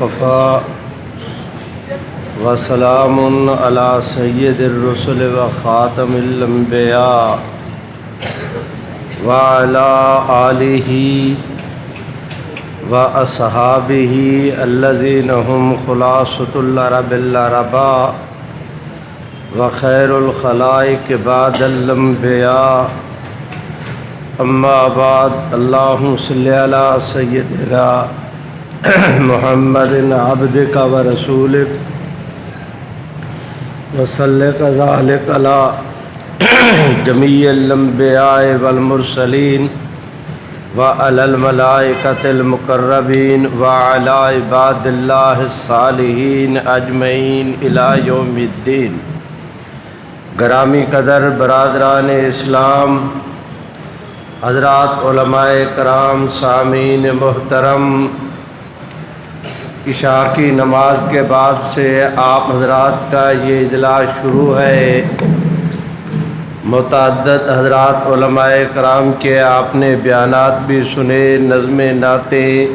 وفا وسلام علی سید الرسل و خاتم الانبیاء وعلی آلہ و اصحابہ الذین هم خلاصۃ العرب العرباء و خیر الخلائق بعد الانبیاء اما بعد اللہم صلی علی سیدنا محمد عبدک و رسولک وصلی کذالک علی جمیع الانبیاء والمرسلین وعلی الملائکۃ المقربین وعلی عباد اللہ الصالحین اجمعین الی یوم الدین۔ گرامی قدر برادران اسلام، حضرات علماء کرام، سامعین محترم، عشاء کی نماز کے بعد سے آپ حضرات کا یہ اجلاس شروع ہے۔ متعدد حضرات علماء کرام کے آپ نے بیانات بھی سنے، نظم نعتیں،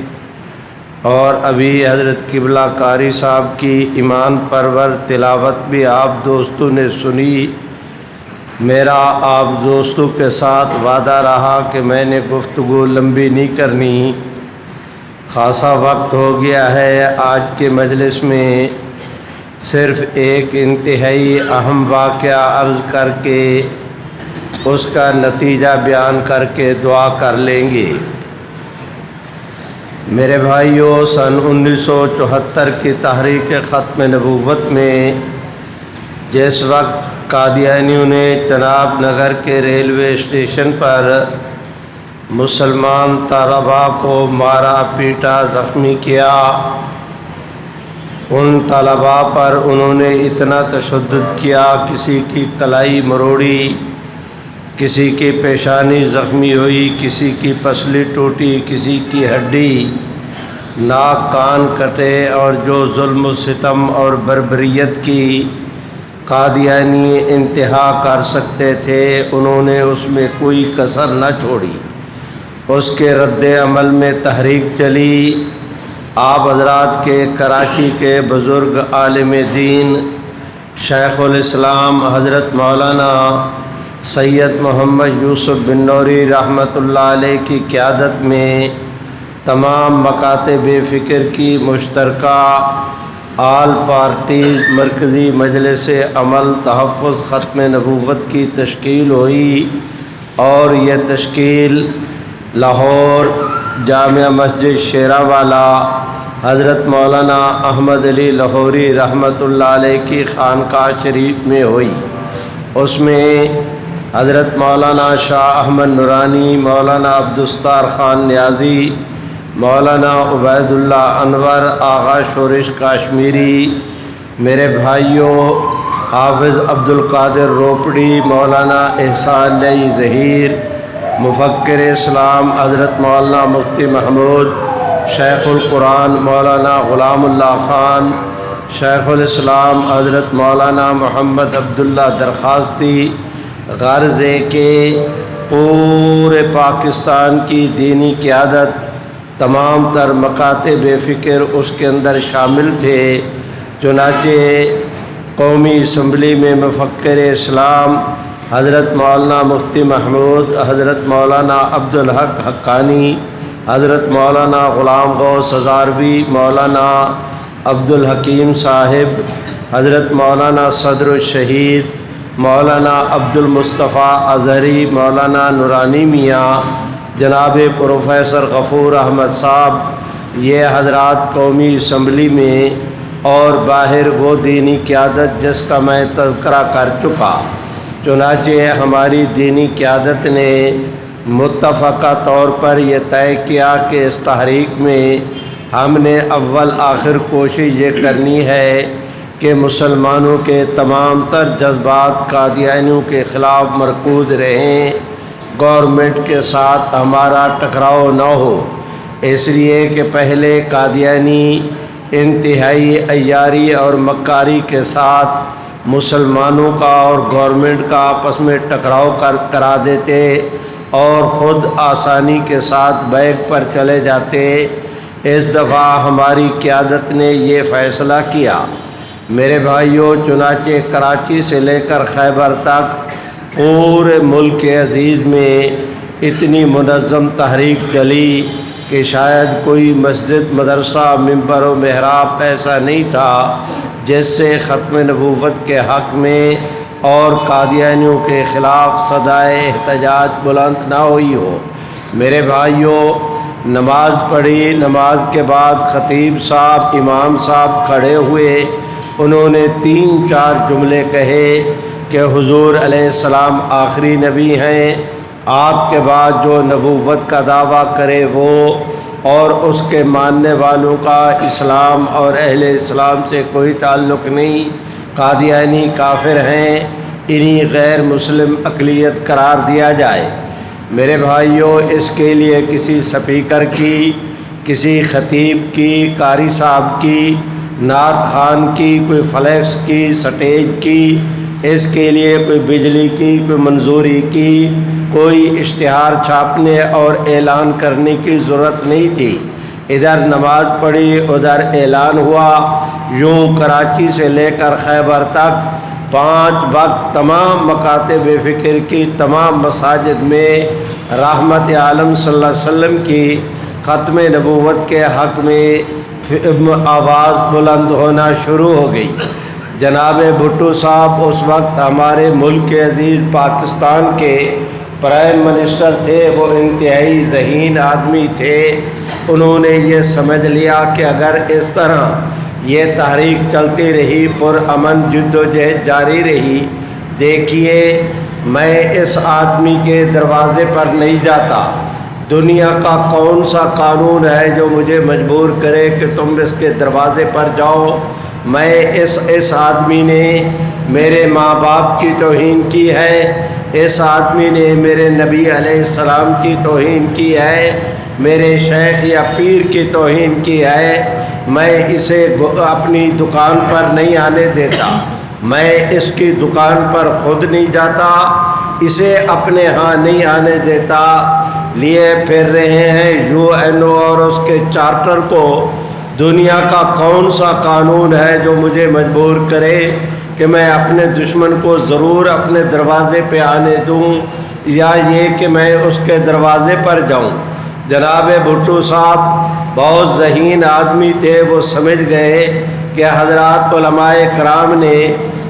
اور ابھی حضرت قبلہ قاری صاحب کی ایمان پرور تلاوت بھی آپ دوستوں نے سنی۔ میرا آپ دوستوں کے ساتھ وعدہ رہا کہ میں نے گفتگو لمبی نہیں کرنی، خاصا وقت ہو گیا ہے۔ آج کے مجلس میں صرف ایک انتہائی اہم واقعہ عرض کر کے اس کا نتیجہ بیان کر کے دعا کر لیں گے۔ میرے بھائیوں، سن 1974 کی تحریک ختم نبوت میں جس وقت قادیانیوں نے چناب نگر کے ریلوے اسٹیشن پر مسلمان طلباء کو مارا پیٹا زخمی کیا، ان طلباء پر انہوں نے اتنا تشدد کیا، کسی کی کلائی مروڑی، کسی کی پیشانی زخمی ہوئی، کسی کی پسلی ٹوٹی، کسی کی ہڈی، ناک کان کٹے، اور جو ظلم و ستم اور بربریت کی قادیانی انتہا کر سکتے تھے انہوں نے اس میں کوئی کسر نہ چھوڑی۔ اس کے رد عمل میں تحریک چلی۔ آپ حضرات کے کراچی کے بزرگ عالم دین شیخ الاسلام حضرت مولانا سید محمد یوسف بن نوری رحمۃ اللہ علیہ کی قیادت میں تمام مکاتب فکر کی مشترکہ آل پارٹیز مرکزی مجلس عمل تحفظ ختم نبوت کی تشکیل ہوئی، اور یہ تشکیل لاہور جامع مسجد شیراوالا حضرت مولانا احمد علی لاہوری رحمۃ اللہ علیہ کی خانقاہ شریف میں ہوئی۔ اس میں حضرت مولانا شاہ احمد نورانی، مولانا عبدالستار خان نیازی، مولانا عبید اللہ انور، آغا شورش کاشمیری، میرے بھائیوں حافظ عبدالقادر روپڑی، مولانا احسان علی ظہیر، مفکر اسلام حضرت مولانا مفتی محمود، شیخ القرآن مولانا غلام اللہ خان، شیخ الاسلام حضرت مولانا محمد عبداللہ درخواستی، غرض ہے کہ پورے پاکستان کی دینی قیادت، تمام تر مکاتب فکر اس کے اندر شامل تھے۔ چنانچہ قومی اسمبلی میں مفکر اسلام حضرت مولانا مفتی محمود، حضرت مولانا عبدالحق حقانی، حضرت مولانا غلام غوث ہزاروی، مولانا عبدالحکیم صاحب، حضرت مولانا صدر الشہید، مولانا عبدالمصطفیٰ اظہری، مولانا نورانی میاں، جناب پروفیسر غفور احمد صاحب، یہ حضرات قومی اسمبلی میں اور باہر وہ دینی قیادت جس کا میں تذکرہ کر چکا۔ چنانچہ ہماری دینی قیادت نے متفقہ طور پر یہ طے کیا کہ اس تحریک میں ہم نے اول آخر کوشش یہ کرنی ہے کہ مسلمانوں کے تمام تر جذبات قادیانیوں کے خلاف مرکوز رہیں، گورنمنٹ کے ساتھ ہمارا ٹکراؤ نہ ہو، اس لیے کہ پہلے قادیانی انتہائی عیاری اور مکاری کے ساتھ مسلمانوں کا اور گورنمنٹ کا آپس میں ٹکراؤ کرا دیتے اور خود آسانی کے ساتھ بیک پر چلے جاتے، اس دفعہ ہماری قیادت نے یہ فیصلہ کیا۔ میرے بھائیوں، چنانچہ کراچی سے لے کر خیبر تک پورے ملک عزیز میں اتنی منظم تحریک چلی کہ شاید کوئی مسجد، مدرسہ، ممبر و محراب ایسا نہیں تھا جس سے ختم نبوت کے حق میں اور قادیانیوں کے خلاف صدائے احتجاج بلند نہ ہوئی ہو۔ میرے بھائیوں، نماز پڑھی، نماز کے بعد خطیب صاحب، امام صاحب کھڑے ہوئے، انہوں نے 3-4 جملے کہے کہ حضور علیہ السلام آخری نبی ہیں، آپ کے بعد جو نبوت کا دعویٰ کرے وہ اور اس کے ماننے والوں کا اسلام اور اہل اسلام سے کوئی تعلق نہیں، قادیانی کافر ہیں، انہی غیر مسلم اقلیت قرار دیا جائے۔ میرے بھائیوں، اس کے لیے کسی سپیکر کی، کسی خطیب کی، قاری صاحب کی، نعت خوان کی، کوئی فلیکس کی، سٹیج کی، اس کے لیے کوئی بجلی کی، کوئی منظوری کی، کوئی اشتہار چھاپنے اور اعلان کرنے کی ضرورت نہیں تھی۔ ادھر نماز پڑھی، ادھر اعلان ہوا، یوں کراچی سے لے کر خیبر تک 5 وقت تمام مکاتب فکر کی تمام مساجد میں رحمت عالم صلی اللہ علیہ وسلم کی ختم نبوت کے حق میں آواز بلند ہونا شروع ہو گئی۔ جناب بھٹو صاحب اس وقت ہمارے ملک عزیز پاکستان کے پرائم منسٹر تھے، وہ انتہائی ذہین آدمی تھے۔ انہوں نے یہ سمجھ لیا کہ اگر اس طرح یہ تحریک چلتی رہی، پرامن جد و جہد جاری رہی، دیکھیے میں اس آدمی کے دروازے پر نہیں جاتا، دنیا کا کون سا قانون ہے جو مجھے مجبور کرے کہ تم اس کے دروازے پر جاؤ؟ میں اس آدمی نے میرے ماں باپ کی توہین کی ہے، اس آدمی نے میرے نبی علیہ السلام کی توہین کی ہے، میرے شیخ یا پیر کی توہین کی ہے، میں اسے اپنی دکان پر نہیں آنے دیتا، میں اس کی دکان پر خود نہیں جاتا، اسے اپنے ہاں نہیں آنے دیتا۔ لیے پھر رہے ہیں UN اور اس کے چارٹر کو، دنیا کا کون سا قانون ہے جو مجھے مجبور کرے کہ میں اپنے دشمن کو ضرور اپنے دروازے پہ آنے دوں یا یہ کہ میں اس کے دروازے پر جاؤں؟ جناب بھٹو صاحب بہت ذہین آدمی تھے، وہ سمجھ گئے کہ حضرات علماء کرام نے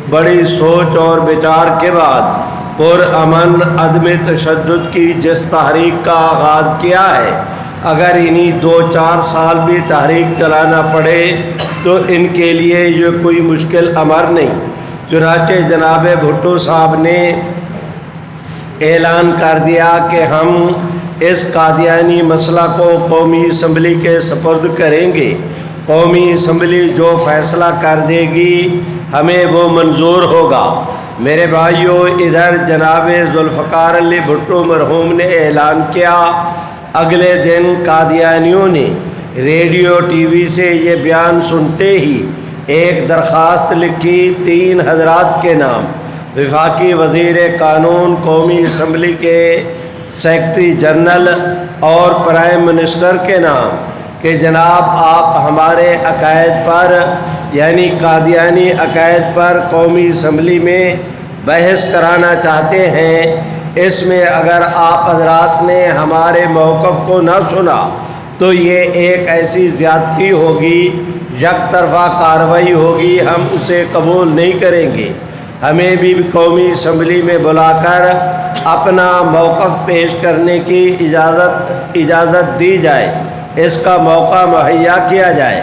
بڑی سوچ اور بچار کے بعد پرامن عدم تشدد کی جس تحریک کا آغاز کیا ہے، اگر انہی 2-4 سال بھی تحریک چلانا پڑے تو ان کے لیے یہ کوئی مشکل امر نہیں۔ چنانچہ جناب بھٹو صاحب نے اعلان کر دیا کہ ہم اس قادیانی مسئلہ کو قومی اسمبلی کے سپرد کریں گے، قومی اسمبلی جو فیصلہ کر دے گی ہمیں وہ منظور ہوگا۔ میرے بھائیوں، ادھر جناب ذوالفقار علی بھٹو مرحوم نے اعلان کیا، اگلے دن قادیانیوں نے ریڈیو ٹی وی سے یہ بیان سنتے ہی ایک درخواست لکھی 3 حضرات کے نام، وفاقی وزیر قانون، قومی اسمبلی کے سیکرٹری جنرل اور پرائم منسٹر کے نام کہ جناب آپ ہمارے عقائد پر یعنی قادیانی عقائد پر قومی اسمبلی میں بحث کرانا چاہتے ہیں، اس میں اگر آپ حضرات نے ہمارے موقف کو نہ سنا تو یہ ایک ایسی زیادتی ہوگی، یک طرفہ کارروائی ہوگی، ہم اسے قبول نہیں کریں گے۔ ہمیں بھی قومی اسمبلی میں بلا کر اپنا موقف پیش کرنے کی اجازت دی جائے، اس کا موقع مہیا کیا جائے۔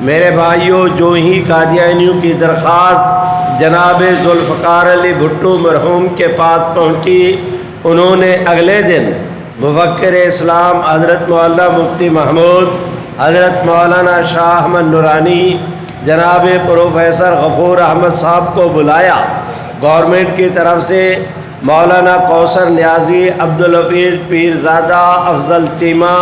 میرے بھائیوں، جو ہی قادیانیوں کی درخواست جناب ذوالفقار علی بھٹو مرحوم کے پاس پہنچی، انہوں نے اگلے دن مفکر اسلام حضرت مولانا مفتی محمود، حضرت مولانا شاہ احمد نورانی، جناب پروفیسر غفور احمد صاحب کو بلایا۔ گورنمنٹ کی طرف سے مولانا کوثر نیازی، عبدالحفیظ پیرزادہ، افضل چیمہ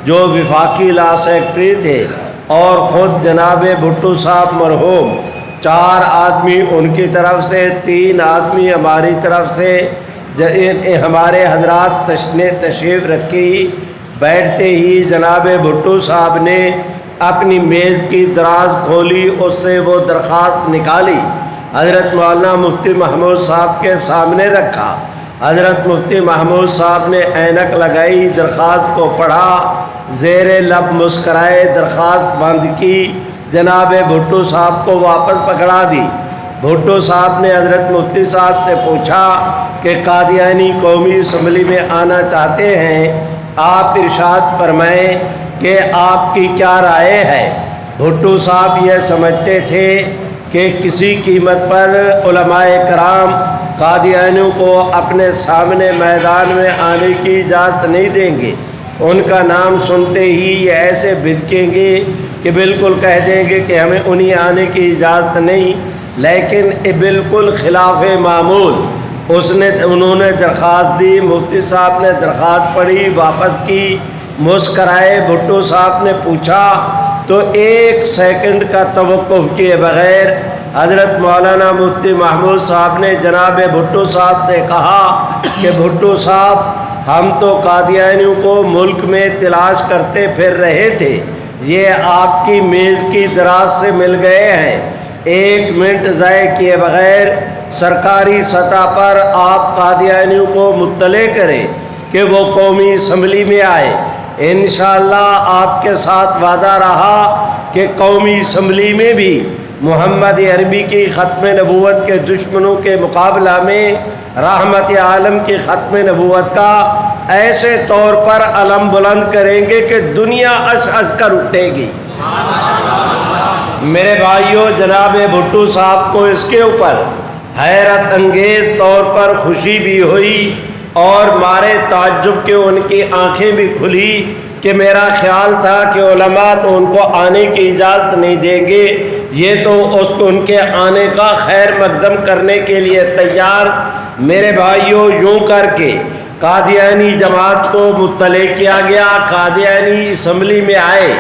جو وفاقی لا سیکرٹری تھے، اور خود جناب بھٹو صاحب مرحوم، 4 آدمی ان کی طرف سے، 3 آدمی ہماری طرف سے، ہمارے حضرات نے تشریف رکھی۔ بیٹھتے ہی جناب بھٹو صاحب نے اپنی میز کی دراز کھولی، اس سے وہ درخواست نکالی، حضرت مولانا مفتی محمود صاحب کے سامنے رکھا۔ حضرت مفتی محمود صاحب نے اینک لگائی، درخواست کو پڑھا، زیر لب مسکرائے، درخواست بند کی، جناب بھٹو صاحب کو واپس پکڑا دی۔ بھٹو صاحب نے حضرت مفتی صاحب سے پوچھا کہ قادیانی قومی اسمبلی میں آنا چاہتے ہیں، آپ ارشاد فرمائیں کہ آپ کی کیا رائے ہے۔ بھٹو صاحب یہ سمجھتے تھے کہ کسی قیمت پر علماء کرام قادیانیوں کو اپنے سامنے میدان میں آنے کی اجازت نہیں دیں گے۔ ان کا نام سنتے ہی یہ ایسے بھڑکیں گے کہ بالکل کہہ دیں گے کہ ہمیں انہیں آنے کی اجازت نہیں، لیکن بالکل خلاف معمول انہوں نے درخواست دی، مفتی صاحب نے درخواست پڑھی، واپس کی، مسکرائے۔ بھٹو صاحب نے پوچھا تو ایک سیکنڈ کا توقف کیے بغیر حضرت مولانا مفتی محمود صاحب نے جناب بھٹو صاحب سے کہا کہ بھٹو صاحب، ہم تو قادیانیوں کو ملک میں تلاش کرتے پھر رہے تھے، یہ آپ کی میز کی دراز سے مل گئے ہیں، ایک منٹ ضائع کیے بغیر سرکاری سطح پر آپ قادیانیوں کو مطلع کریں کہ وہ قومی اسمبلی میں آئے۔ انشاءاللہ آپ کے ساتھ وعدہ رہا کہ قومی اسمبلی میں بھی محمد عربی کی ختم نبوت کے دشمنوں کے مقابلہ میں رحمت عالم کی ختم نبوت کا ایسے طور پر علم بلند کریں گے کہ دنیا اش اش کر اٹھے گی۔ میرے بھائیوں، جناب بھٹو صاحب کو اس کے اوپر حیرت انگیز طور پر خوشی بھی ہوئی اور مارے تعجب کے ان کی آنکھیں بھی کھلی کہ میرا خیال تھا کہ علماء تو ان کو آنے کی اجازت نہیں دیں گے، یہ تو اس کو ان کے آنے کا خیر مقدم کرنے کے لیے تیار۔ میرے بھائیوں، یوں کر کے قادیانی جماعت کو مطلع کیا گیا، قادیانی اسمبلی میں آئے۔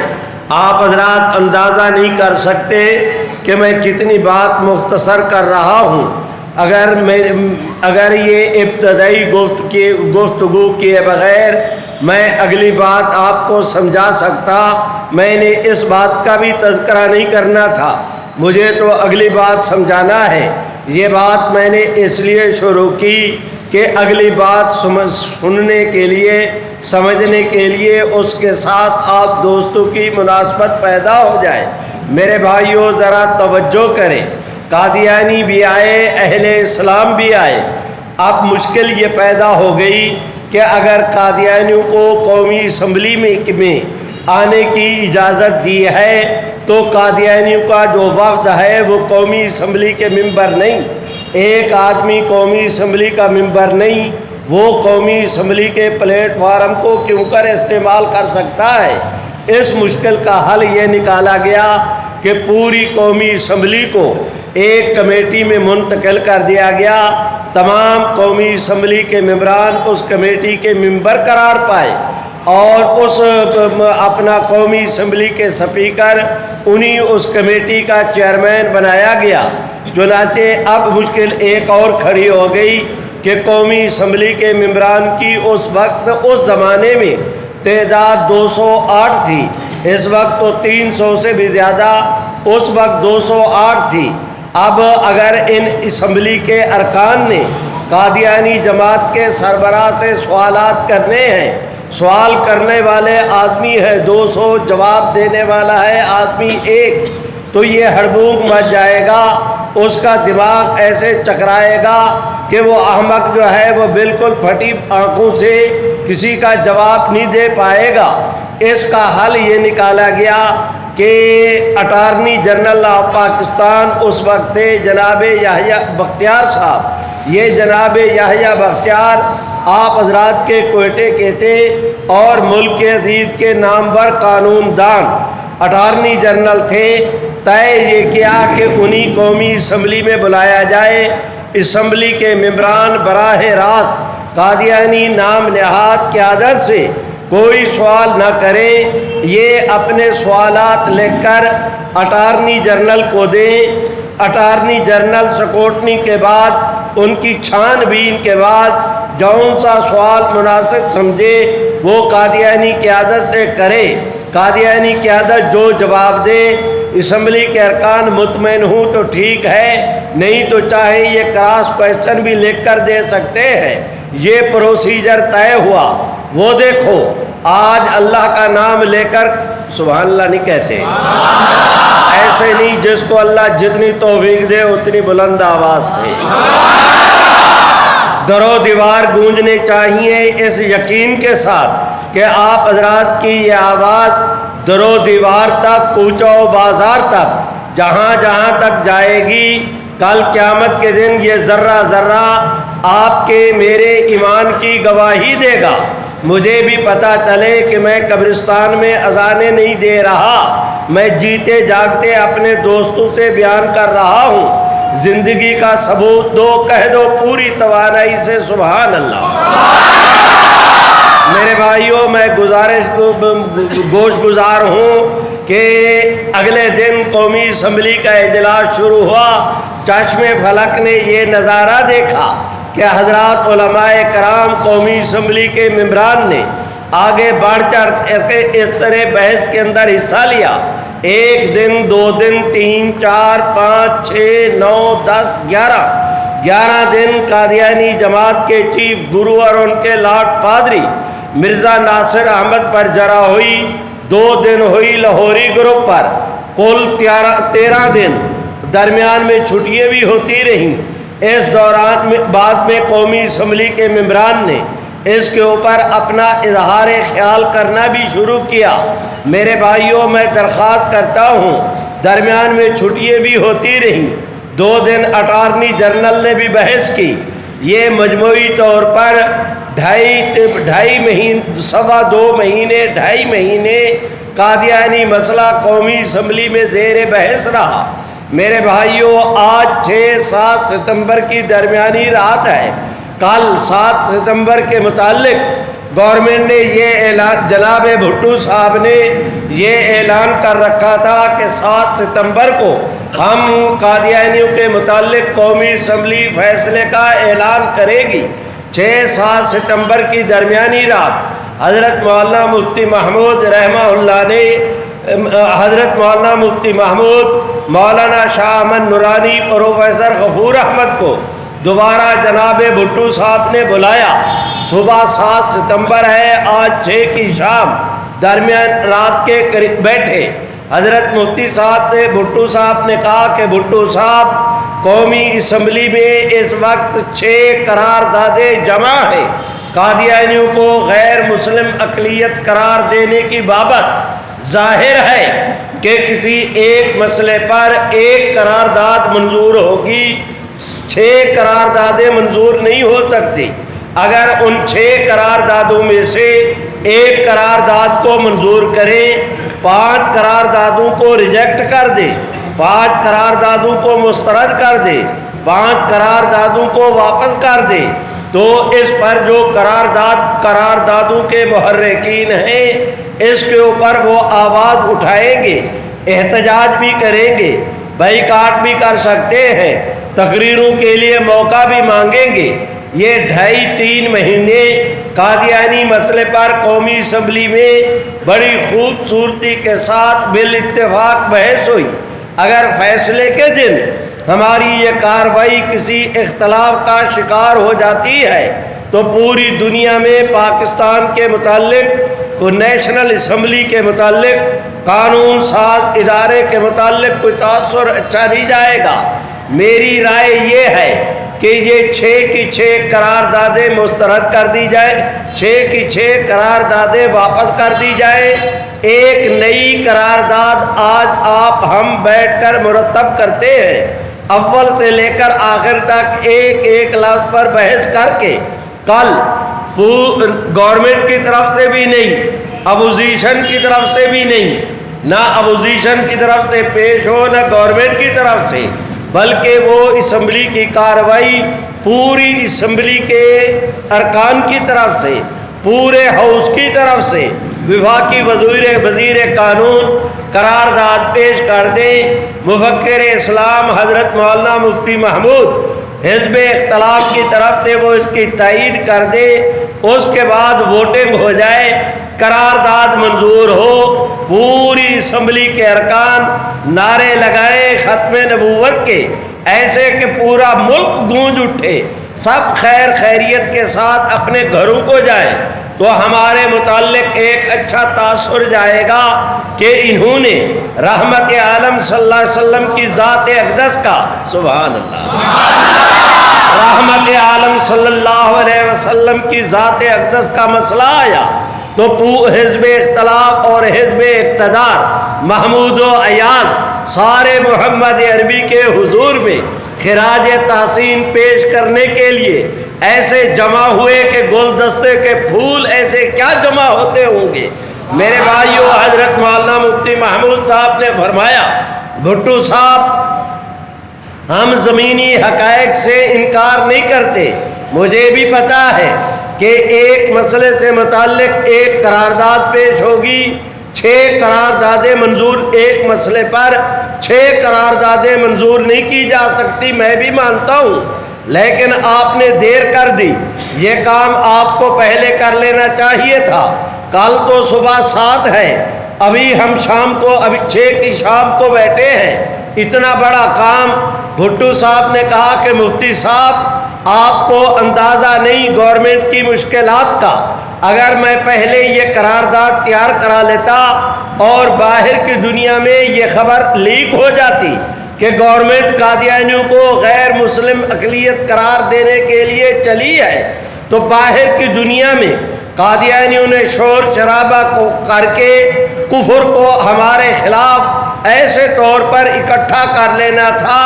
آپ حضرات اندازہ نہیں کر سکتے کہ میں کتنی بات مختصر کر رہا ہوں۔ اگر یہ ابتدائی گفتگو کیے بغیر میں اگلی بات آپ کو سمجھا سکتا، میں نے اس بات کا بھی تذکرہ نہیں کرنا تھا، مجھے تو اگلی بات سمجھانا ہے۔ یہ بات میں نے اس لیے شروع کی کہ اگلی بات سننے کے لیے، سمجھنے کے لیے اس کے ساتھ آپ دوستوں کی مناسبت پیدا ہو جائے۔ میرے بھائیوں، ذرا توجہ کریں، قادیانی بھی آئے، اہل اسلام بھی آئے۔ اب مشکل یہ پیدا ہو گئی کہ اگر قادیانیوں کو قومی اسمبلی میں آنے کی اجازت دی ہے تو قادیانیوں کا جو وفد ہے وہ قومی اسمبلی کے ممبر نہیں، ایک آدمی قومی اسمبلی کا ممبر نہیں، وہ قومی اسمبلی کے پلیٹ فارم کو کیوں کر استعمال کر سکتا ہے۔ اس مشکل کا حل یہ نکالا گیا کہ پوری قومی اسمبلی کو ایک کمیٹی میں منتقل کر دیا گیا، تمام قومی اسمبلی کے ممبران اس کمیٹی کے ممبر قرار پائے اور اپنا قومی اسمبلی کے سپیکر انہی اس کمیٹی کا چیئرمین بنایا گیا۔ چنانچہ اب مشکل ایک اور کھڑی ہو گئی کہ قومی اسمبلی کے ممبران کی اس وقت، اس زمانے میں تعداد 208 تھی، اس وقت تو 300 سے بھی زیادہ، اس وقت 208 تھی۔ اب اگر ان اسمبلی کے ارکان نے قادیانی جماعت کے سربراہ سے سوالات کرنے ہیں، سوال کرنے والے آدمی ہے 200، جواب دینے والا ہے آدمی ایک، تو یہ ہڑبونک مچ جائے گا، اس کا دماغ ایسے چکرائے گا کہ وہ احمق جو ہے وہ بالکل پھٹی آنکھوں سے کسی کا جواب نہیں دے پائے گا۔ اس کا حل یہ نکالا گیا کہ اٹارنی جنرل آف پاکستان اس وقت تھے جناب یحییٰ بختیار صاحب۔ یہ جناب یحییٰ بختیار آپ حضرات کے کوئٹے کے تھے اور ملک عزیز کے نامور قانون دان اٹارنی جنرل تھے۔ طے یہ کیا کہ انہی قومی اسمبلی میں بلایا جائے، اسمبلی کے ممبران براہ راست قادیانی نام نہاد قیادت سے کوئی سوال نہ کریں، یہ اپنے سوالات لکھ کر اٹارنی جنرل کو دیں، اٹارنی جنرل سکوٹنی کے بعد ان کی چھان بین کے بعد جون سا سوال مناسب سمجھے وہ قادیانی قیادت سے کرے۔ قادیانی قیادت جو جواب دے، اسمبلی کے ارکان مطمئن ہوں تو ٹھیک ہے، نہیں تو چاہے یہ کراس کوئسچن بھی لکھ کر دے سکتے ہیں۔ یہ پروسیجر طے ہوا۔ وہ دیکھو آج اللہ کا نام لے کر سبحان اللہ نہیں کہتے، ایسے نہیں، جس کو اللہ جتنی توفیق دے اتنی بلند آواز سے در و دیوار گونجنے چاہیے، اس یقین کے ساتھ کہ آپ حضرات کی یہ آواز در و دیوار تک، کوچہ و بازار تک، جہاں جہاں تک جائے گی، کل قیامت کے دن یہ ذرہ ذرہ آپ کے میرے ایمان کی گواہی دے گا۔ مجھے بھی پتہ چلے کہ میں قبرستان میں اذانیں نہیں دے رہا، میں جیتے جاگتے اپنے دوستوں سے بیان کر رہا ہوں۔ زندگی کا ثبوت دو، کہہ دو پوری توانائی سے سبحان اللہ۔ میرے بھائیوں، میں گوش گزار ہوں کہ اگلے دن قومی اسمبلی کا اجلاس شروع ہوا۔ چشم فلک نے یہ نظارہ دیکھا کہ حضرات علماء کرام قومی اسمبلی کے ممبران نے آگے بڑھ چڑھ کے اس طرح بحث کے اندر حصہ لیا۔ 1 دن، 2 دن، 3، 4، 5، 6، 9، 10، 11 دن قادیانی جماعت کے چیف گرو اور ان کے لاٹ پادری مرزا ناصر احمد پر جرا ہوئی۔ 2 دن ہوئی لاہوری گروپ پر، کل 13 دن، درمیان میں چھٹیاں بھی ہوتی رہیں۔ اس دوران بعد میں قومی اسمبلی کے ممبران نے اس کے اوپر اپنا اظہار خیال کرنا بھی شروع کیا۔ میرے بھائیوں، میں درخواست کرتا ہوں، درمیان میں چھٹیاں بھی ہوتی رہیں۔ 2 دن اٹارنی جنرل نے بھی بحث کی۔ یہ مجموعی طور پر 2.5 مہینے قادیانی مسئلہ قومی اسمبلی میں زیر بحث رہا۔ میرے بھائیوں، آج 6-7 ستمبر کی درمیانی رات ہے۔ کل 7 ستمبر کے متعلق گورنمنٹ نے یہ اعلان، جناب بھٹو صاحب نے یہ اعلان کر رکھا تھا کہ 7 ستمبر کو ہم قادیانیوں کے متعلق قومی اسمبلی فیصلے کا اعلان کرے گی۔ 6-7 ستمبر کی درمیانی رات حضرت مولانا مفتی محمود رحمہ اللہ نے مولانا شاہ احمد نورانی، پروفیسر غفور احمد کو دوبارہ جناب بھٹو صاحب نے بلایا۔ صبح 7 ستمبر ہے، آج 6 کی شام، درمیان رات کے قریب بیٹھے۔ حضرت مفتی صاحب نے بھٹو صاحب نے کہا کہ بھٹو صاحب، قومی اسمبلی میں اس وقت 6 قراردادیں جمع ہیں قادیانیوں کو غیر مسلم اقلیت قرار دینے کی بابت۔ ظاہر ہے کہ کسی ایک مسئلے پر 1 قرارداد منظور ہوگی، 6 قراردادیں منظور نہیں ہو سکتی۔ اگر ان 6 قراردادوں میں سے 1 قرارداد کو منظور کریں، 5 قراردادوں کو ریجیکٹ کر دے، 5 قراردادوں کو مسترد کر دے، 5 قراردادوں کو واپس کر دے، تو اس پر جو قراردادوں کے محرکین ہیں، اس کے اوپر وہ آواز اٹھائیں گے، احتجاج بھی کریں گے، بائیکاٹ بھی کر سکتے ہیں، تقریروں کے لیے موقع بھی مانگیں گے۔ یہ 2.5-3 مہینے قادیانی مسئلے پر قومی اسمبلی میں بڑی خوبصورتی کے ساتھ بالاتفاق بحث ہوئی۔ اگر فیصلے کے دن ہماری یہ کارروائی کسی اختلاف کا شکار ہو جاتی ہے تو پوری دنیا میں پاکستان کے متعلق، نیشنل اسمبلی کے متعلق، قانون ساز ادارے کے متعلق کوئی تاثر اچھا نہیں جائے گا۔ میری رائے یہ ہے کہ یہ 6 کی 6 قراردادیں مسترد کر دی جائے، 6 کی 6 قراردادیں واپس کر دی جائے، ایک نئی قرارداد آج آپ ہم بیٹھ کر مرتب کرتے ہیں، اول سے لے کر آخر تک ایک لفظ پر بحث کر کے، کل گورنمنٹ کی طرف سے بھی نہیں، اپوزیشن کی طرف سے بھی نہیں، نہ اپوزیشن کی طرف سے پیش ہو نہ گورنمنٹ کی طرف سے، بلکہ وہ اسمبلی کی کارروائی پوری اسمبلی کے ارکان کی طرف سے، پورے ہاؤس کی طرف سے وفاقی وزیر قانون قرارداد پیش کر دیں۔ مفکر اسلام حضرت مولانا مفتی محمود حزب اختلاف کی طرف سے وہ اس کی تائید کر دے، اس کے بعد ووٹنگ ہو جائے، قرارداد منظور ہو، پوری اسمبلی کے ارکان نعرے لگائیں ختم نبوت کے، ایسے کہ پورا ملک گونج اٹھے، سب خیر خیریت کے ساتھ اپنے گھروں کو جائیں، تو ہمارے متعلق ایک اچھا تاثر جائے گا کہ انہوں نے رحمت عالم صلی اللہ علیہ وسلم کی ذات اقدس کا، سبحان اللہ، رحمت عالم صلی اللہ علیہ وسلم کی ذات اقدس کا مسئلہ آیا تو حزب اختلاف اور حزب اقتدار، محمود و ایاز، سارے محمد عربی کے حضور میں خراج تحسین پیش کرنے کے لیے ایسے جمع ہوئے کہ گلدستے کے پھول ایسے کیا جمع ہوتے ہوں گے۔ میرے بھائیو، حضرت مولانا مفتی محمود صاحب نے فرمایا، بھٹو صاحب ہم زمینی حقائق سے انکار نہیں کرتے، مجھے بھی پتا ہے کہ ایک مسئلے سے متعلق ایک قرارداد پیش ہوگی، 6 قراردادیں منظور، ایک مسئلے پر 6 قراردادیں منظور نہیں کی جا سکتی، میں بھی مانتا ہوں، لیکن آپ نے دیر کر دی، یہ کام آپ کو پہلے کر لینا چاہیے تھا، کل تو صبح 7 ہے، ابھی ہم شام کو، ابھی 6 کی شام کو بیٹھے ہیں، اتنا بڑا کام۔ بھٹو صاحب نے کہا کہ مفتی صاحب آپ کو اندازہ نہیں گورنمنٹ کی مشکلات کا، اگر میں پہلے یہ قرارداد تیار کرا لیتا اور باہر کی دنیا میں یہ خبر لیک ہو جاتی کہ گورنمنٹ قادیانیوں کو غیر مسلم اقلیت قرار دینے کے لیے چلی ہے، تو باہر کی دنیا میں قادیانیوں نے شور شرابہ کو کر کے کفر کو ہمارے خلاف ایسے طور پر اکٹھا کر لینا تھا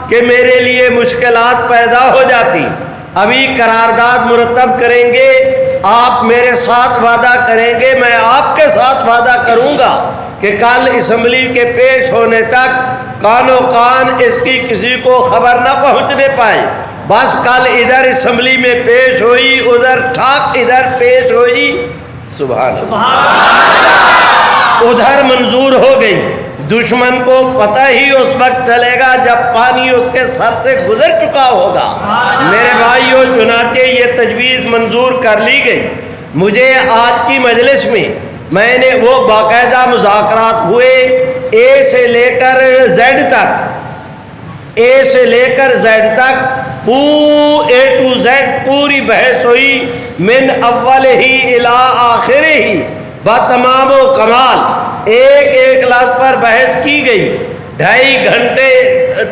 کہ میرے لیے مشکلات پیدا ہو جاتی۔ ابھی قرارداد مرتب کریں گے، آپ میرے ساتھ وعدہ کریں گے، میں آپ کے ساتھ وعدہ کروں گا کہ کل اسمبلی کے پیش ہونے تک کانوں کان اس کی کسی کو خبر نہ پہنچنے پائے، بس کل ادھر اسمبلی میں پیش ہوئی، ادھر ٹھاک ادھر پیش ہوئی، سبحان اللہ، ادھر منظور ہو گئی، دشمن کو پتہ ہی اس وقت چلے گا جب پانی اس کے سر سے گزر چکا ہوگا۔ میرے بھائیو، چنانچہ یہ تجویز منظور کر لی گئی۔ مجھے آج کی مجلس میں نے وہ باقاعدہ مذاکرات ہوئے، اے سے لے کر زیڈ تک، اے سے لے کر زیڈ تک، اے ٹو زیڈ پوری بحث ہوئی، من اول ہی الی آخر ہی، بتمام و کمال، ایک لفظ پر بحث کی گئی، 2.5 گھنٹے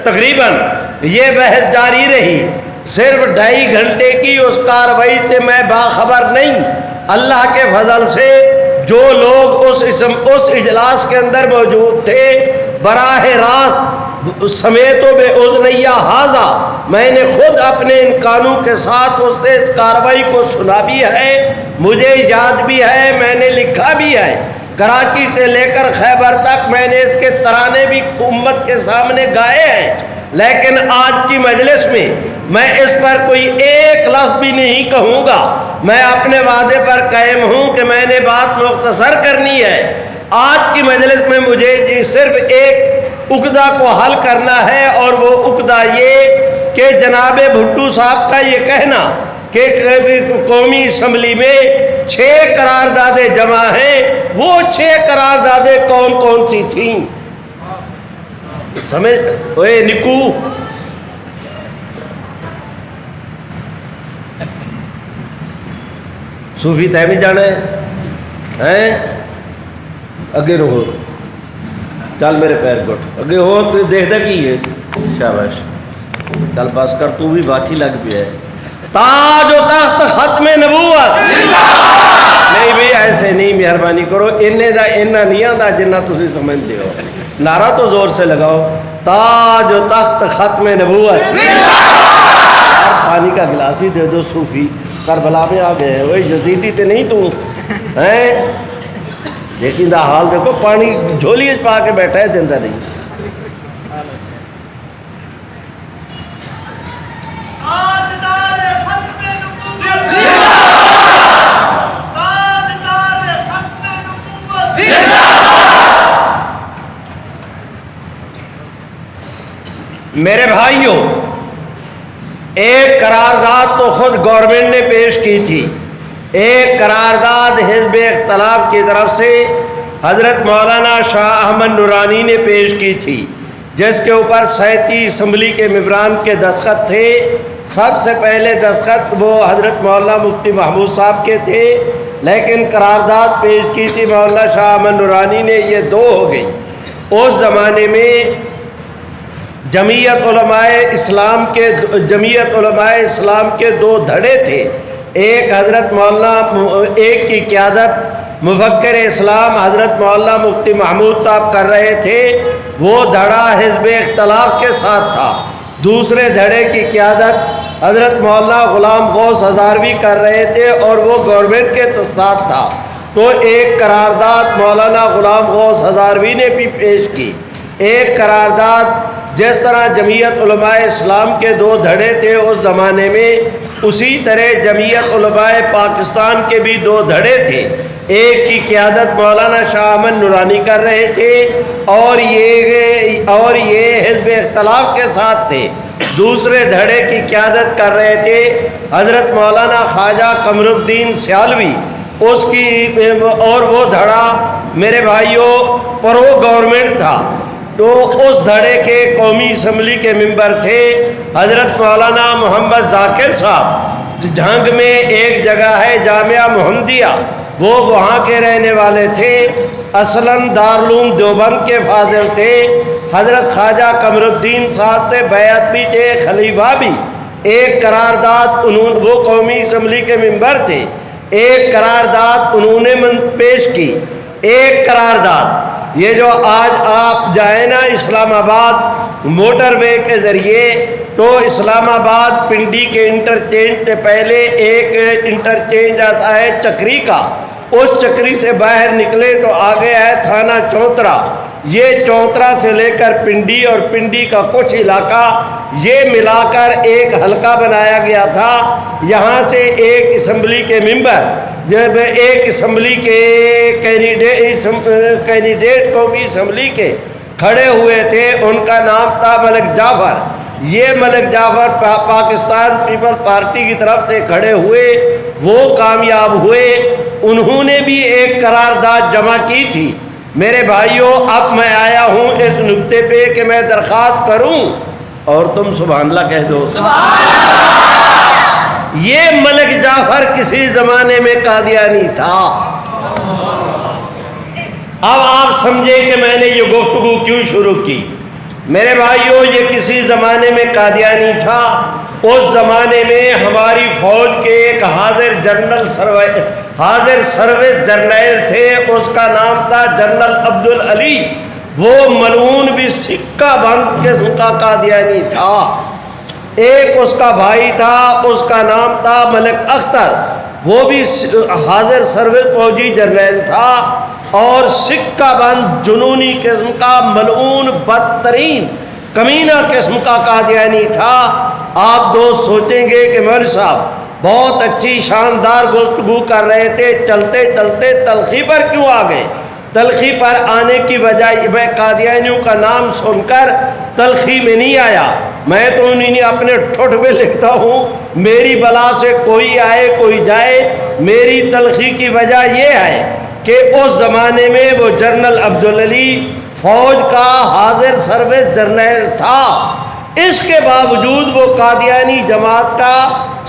تقریباً یہ بحث جاری رہی۔ صرف 2.5 گھنٹے کی اس کارروائی سے میں باخبر نہیں، اللہ کے فضل سے جو لوگ اس اجلاس کے اندر موجود تھے، براہ راست سمیت و بے اذنیہ حاضہ میں نے خود اپنے ان کانوں کے ساتھ اس کارروائی کو سنا بھی ہے، مجھے یاد بھی ہے، میں نے لکھا بھی ہے، کراچی سے لے کر خیبر تک میں نے اس کے ترانے بھی امت کے سامنے گائے ہیں، لیکن آج کی مجلس میں اس پر کوئی ایک لفظ بھی نہیں کہوں گا۔ میں اپنے وعدے پر قائم ہوں کہ میں نے بات مختصر کرنی ہے۔ آج کی مجلس میں مجھے صرف ایک عقدہ کو حل کرنا ہے، اور وہ عقدہ یہ کہ جناب بھٹو صاحب کا یہ کہنا کہ قومی اسمبلی میں 6 قراردادیں جمع ہیں، وہ 6 قراردادیں کون کون سی تھیں؟ سمجھ اوے نکو، صوفی تے نہیں جانا ہے، اگے رہو، چل میرے پیر گٹ اگے ہو، تو دیکھتا کی ہے، شاباش، چل بس کر، تو بھی واقعی لگ پیا ہے۔ تاج و تخت ختم نبوت، نہیں بھی ایسے نہیں، مہربانی کرو، انہا نہیں آندا جنہ تسی سمجھتے ہو، نعرہ تو زور سے لگاؤ، تاج و تخت ختم نبوت۔ پانی کا گلاس ہی دے دو، صوفی کربلا میں آ گئے، وہی یزیدی تے نہیں تو ہیں، لیکن دا حال دیکھو، پانی جھولی پا کے بیٹھا ہے، دندا نہیں۔ میرے بھائیوں، ایک قرارداد تو خود گورنمنٹ نے پیش کی تھی، ایک قرارداد حزب اختلاف کی طرف سے حضرت مولانا شاہ احمد نورانی نے پیش کی تھی، جس کے اوپر 37 اسمبلی کے ممبران کے دستخط تھے۔ سب سے پہلے دستخط وہ حضرت مولانا مفتی محمود صاحب کے تھے، لیکن قرارداد پیش کی تھی مولانا شاہ احمد نورانی نے، یہ 2 ہو گئی۔ اس زمانے میں جمعیت علماء اسلام کے 2 دھڑے تھے۔ ایک حضرت مولانا ایک کی قیادت مفکر اسلام حضرت مولانا مفتی محمود صاحب کر رہے تھے، وہ دھڑا حزب اختلاف کے ساتھ تھا۔ دوسرے دھڑے کی قیادت حضرت مولانا غلام غوث ہزاروی کر رہے تھے اور وہ گورنمنٹ کے ساتھ تھا۔ تو ایک قرارداد مولانا غلام غوث ہزاروی نے بھی پیش کی۔ ایک قرارداد جس طرح جمعیت علماء اسلام کے 2 دھڑے تھے اس زمانے میں، اسی طرح جمعیت علماء پاکستان کے بھی 2 دھڑے تھے۔ ایک کی قیادت مولانا شاہ احمد نورانی کر رہے تھے اور یہ حزب اختلاف کے ساتھ تھے۔ دوسرے دھڑے کی قیادت کر رہے تھے حضرت مولانا خواجہ قمر الدین سیالوی، اور وہ دھڑا میرے بھائیوں پرو گورنمنٹ تھا۔ تو اس دھڑے کے قومی اسمبلی کے ممبر تھے حضرت مولانا محمد ذاکر صاحب۔ جھنگ میں ایک جگہ ہے جامعہ محمدیہ، وہ وہاں کے رہنے والے تھے، اصلاً دارالعلوم دیوبند کے فاضل تھے۔ حضرت خواجہ قمر الدین صاحب سے بیعت بھی تھے، خلیفہ بھی۔ ایک قرارداد وہ قومی اسمبلی کے ممبر تھے، ایک قرارداد انہوں نے پیش کی۔ ایک قرارداد یہ جو آج آپ جائیں نا اسلام آباد موٹر وے کے ذریعے، تو اسلام آباد پنڈی کے انٹرچینج سے پہلے ایک انٹرچینج آتا ہے چکری کا، اس چکری سے باہر نکلے تو آگے ہے تھانہ چونترا۔ یہ چونترا سے لے کر پنڈی اور پنڈی کا کچھ علاقہ یہ ملا کر ایک حلقہ بنایا گیا تھا۔ یہاں سے ایک اسمبلی کے ممبر، جب ایک اسمبلی کے کینڈیڈیٹ قومی اسمبلی کے کھڑے ہوئے تھے، ان کا نام تھا ملک جعفر۔ یہ ملک جعفر پاکستان پیپل پارٹی کی طرف سے کھڑے ہوئے، وہ کامیاب ہوئے۔ انہوں نے بھی ایک قرارداد جمع کی تھی۔ میرے بھائیوں، اب میں آیا ہوں اس نقطے پہ کہ میں درخواست کروں، اور تم سبحان اللہ کہہ دو۔ یہ ملک جعفر کسی زمانے میں قادیانی تھا۔ اب آپ سمجھیں کہ میں نے یہ گفتگو کیوں شروع کی۔ میرے بھائیوں، یہ کسی زمانے میں قادیانی تھا۔ اس زمانے میں ہماری فوج کے ایک حاضر سروس جرنیل تھے، اس کا نام تھا جنرل عبدالعلی۔ وہ ملعون بھی سکہ بند قسم کا قادیانی تھا۔ ایک اس کا بھائی تھا، اس کا نام تھا ملک اختر، وہ بھی حاضر سروس فوجی جرنیل تھا اور سکہ بند جنونی قسم کا ملعون بدترین کمینہ قسم کا قادیانی تھا۔ آپ دوست سوچیں گے کہ مولوی صاحب بہت اچھی شاندار گفتگو کر رہے تھے، چلتے چلتے تلخی پر کیوں آ گئے؟ تلخی پر آنے کی وجہ میں قادیانیوں کا نام سن کر تلخی میں نہیں آیا، میں تو انہیں اپنے ٹھوٹ میں لکھتا ہوں، میری بلا سے کوئی آئے کوئی جائے۔ میری تلخی کی وجہ یہ ہے کہ اس زمانے میں وہ جنرل عبدالعلی فوج کا حاضر سروس جرنیل تھا، اس کے باوجود وہ قادیانی جماعت کا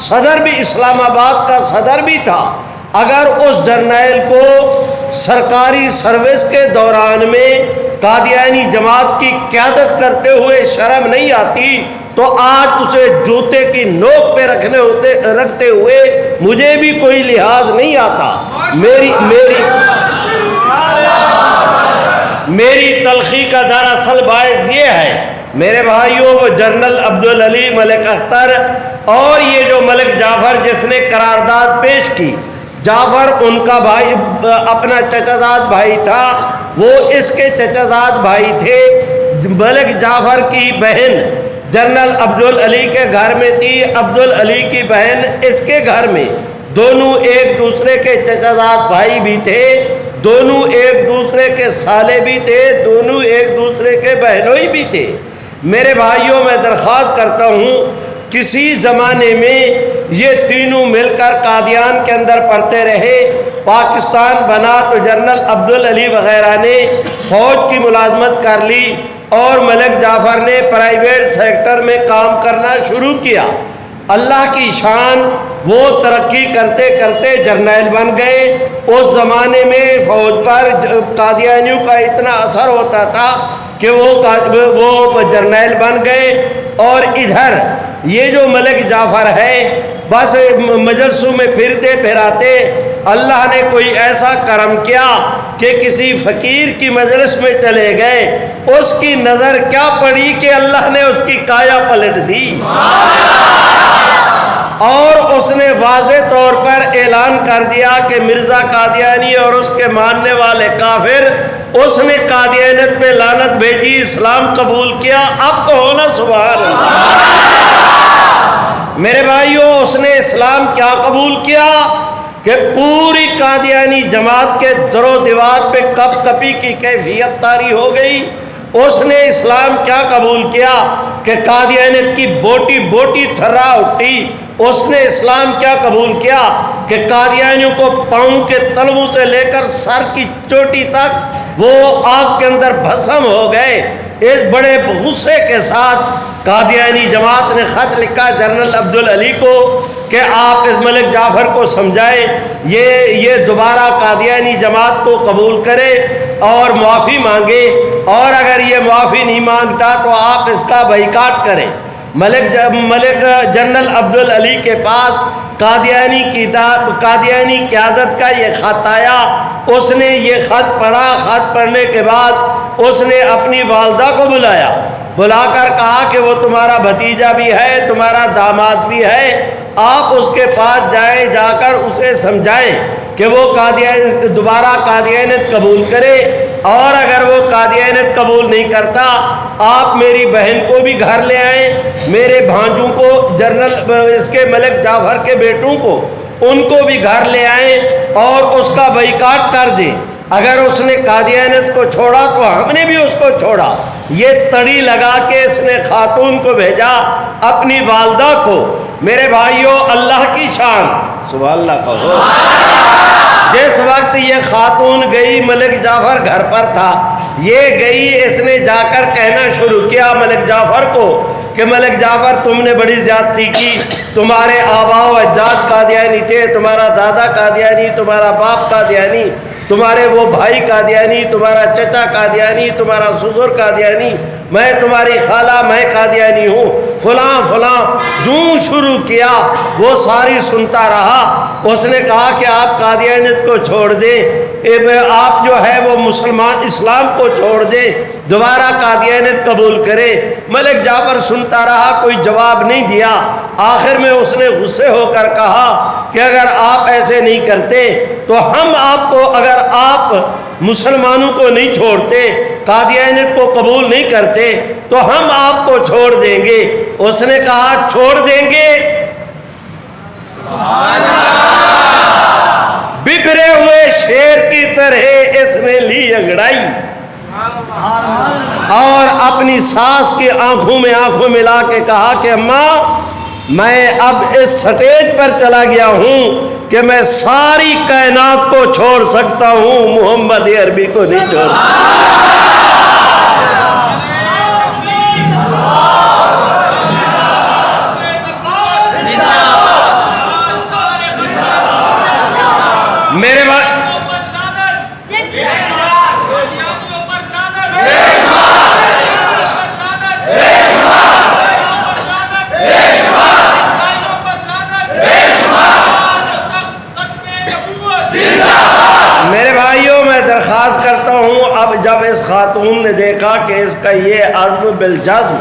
صدر بھی، اسلام آباد کا صدر بھی تھا۔ اگر اس جرنیل کو سرکاری سروس کے دوران میں قادیانی جماعت کی قیادت کرتے ہوئے شرم نہیں آتی تو آج اسے جوتے کی نوک پہ رکھتے ہوئے مجھے بھی کوئی لحاظ نہیں آتا۔ میری تلخی کا دراصل باعث یہ ہے میرے بھائیوں، وہ جنرل عبدالعلی، ملک اختر اور یہ جو ملک جعفر جس نے قرارداد پیش کی، جعفر ان کا بھائی، اپنا چچا زاد بھائی تھا، وہ اس کے چچا زاد بھائی تھے۔ ملک جعفر کی بہن جنرل عبدالعلی کے گھر میں تھی، عبدالعلی کی بہن اس کے گھر میں، دونوں ایک دوسرے کے چچا زاد بھائی بھی تھے، دونوں ایک دوسرے کے سالے بھی تھے، دونوں ایک دوسرے کے بہنوئی بھی تھے۔ میرے بھائیوں، میں درخواست کرتا ہوں، کسی زمانے میں یہ تینوں مل کر قادیان کے اندر پڑھتے رہے۔ پاکستان بنا تو جنرل عبدالعلی وغیرہ نے فوج کی ملازمت کر لی اور ملک جعفر نے پرائیویٹ سیکٹر میں کام کرنا شروع کیا۔ اللہ کی شان، وہ ترقی کرتے کرتے جرنیل بن گئے۔ اس زمانے میں فوج پر قادیانیوں کا اتنا اثر ہوتا تھا کہ وہ جرنیل بن گئے۔ اور ادھر یہ جو ملک جعفر ہے بس مجلسوں میں پھرتے پھراتے اللہ نے کوئی ایسا کرم کیا کہ کسی فقیر کی مجلس میں چلے گئے، اس کی نظر کیا پڑی کہ اللہ نے اس کی کایا پلٹ دی، اور اس نے واضح طور پر اعلان کر دیا کہ مرزا قادیانی اور اس کے ماننے والے کافر، اس نے قادیانیت پہ لعنت بھیجی، اسلام قبول کیا۔ اب تو ہونا سبحان اللہ۔ میرے بھائیوں، اس نے اسلام کیا قبول کیا کہ پوری قادیانی جماعت کے در و دیوار پہ کپ کپی کی کیفیت طاری ہو گئی۔ اس نے اسلام کیا قبول کیا کہ قادیانیت کی بوٹی بوٹی تھرا اٹھی۔ اس نے اسلام کیا قبول کیا کہ قادیانیوں کو پاؤں کے تلووں سے لے کر سر کی چوٹی تک وہ آگ کے اندر بھسم ہو گئے۔ اس بڑے غصے کے ساتھ قادیانی جماعت نے خط لکھا جنرل عبدالعلی کو کہ آپ اس ملک جعفر کو سمجھائیں یہ دوبارہ قادیانی جماعت کو قبول کرے اور معافی مانگے، اور اگر یہ معافی نہیں مانگتا تو آپ اس کا بائیکاٹ کریں۔ ملک جنرل عبدالعلی کے پاس قادیانی قیادت کا یہ خط آیا۔ اس نے یہ خط پڑھا۔ خط پڑھنے کے بعد اس نے اپنی والدہ کو بلا کر کہا کہ وہ تمہارا بھتیجا بھی ہے، تمہارا داماد بھی ہے، آپ اس کے پاس جائیں، جا کر اسے سمجھائیں کہ وہ دوبارہ قادیانیت قبول کرے، اور اگر وہ قادیانیت قبول نہیں کرتا آپ میری بہن کو بھی گھر لے آئیں، میرے بھانجوں کو، اس کے ملک جعفر کے بیٹوں کو، ان کو بھی گھر لے آئیں اور اس کا بائیکاٹ کر دیں۔ اگر اس نے قادیانیت کو چھوڑا تو ہم نے بھی اس کو چھوڑا۔ یہ تڑی لگا کے اس نے خاتون کو بھیجا، اپنی والدہ کو۔ میرے بھائیوں، اللہ کی شان، سبحان اللہ کہو۔ جس وقت یہ خاتون گئی، ملک جعفر گھر پر تھا، یہ گئی، اس نے جا کر کہنا شروع کیا ملک جعفر کو کہ ملک جعفر تم نے بڑی زیادتی کی، تمہارے آباء و اجداد قادیانی تھے، تمہارا دادا قادیانی، تمہارا باپ قادیانی، تمہارے وہ بھائی قادیانی، تمہارا چچا قادیانی، تمہارا سسر قادیانی، میں تمہاری خالہ میں قادیانی ہوں، فلاں فلاں جو شروع کیا وہ ساری سنتا رہا۔ اس نے کہا کہ آپ قادیانیت کو چھوڑ دیں، آپ جو ہے وہ مسلمان اسلام کو چھوڑ دیں، دوبارہ قادیانیت قبول کرے۔ ملک جعفر سنتا رہا، کوئی جواب نہیں دیا۔ آخر میں اس نے غصے ہو کر کہا کہ اگر آپ ایسے نہیں کرتے تو ہم آپ کو، اگر آپ مسلمانوں کو نہیں چھوڑتے، قادیانیت کو قبول نہیں کرتے تو ہم آپ کو چھوڑ دیں گے۔ اس نے کہا چھوڑ دیں گے؟ سبحان اللہ۔ بگڑے ہوئے شیر کی طرح اس نے لی انگڑائی اور اپنی ساس کی آنکھوں میں آنکھوں ملا کے کہا کہ اماں، میں اب اس سٹیج پر چلا گیا ہوں کہ میں ساری کائنات کو چھوڑ سکتا ہوں، محمد عربی کو نہیں چھوڑ سکتا۔ میرے بھائی، درخواست کرتا ہوں، اب جب اس خاتون نے دیکھا کہ اس کا یہ عزم بالجزم،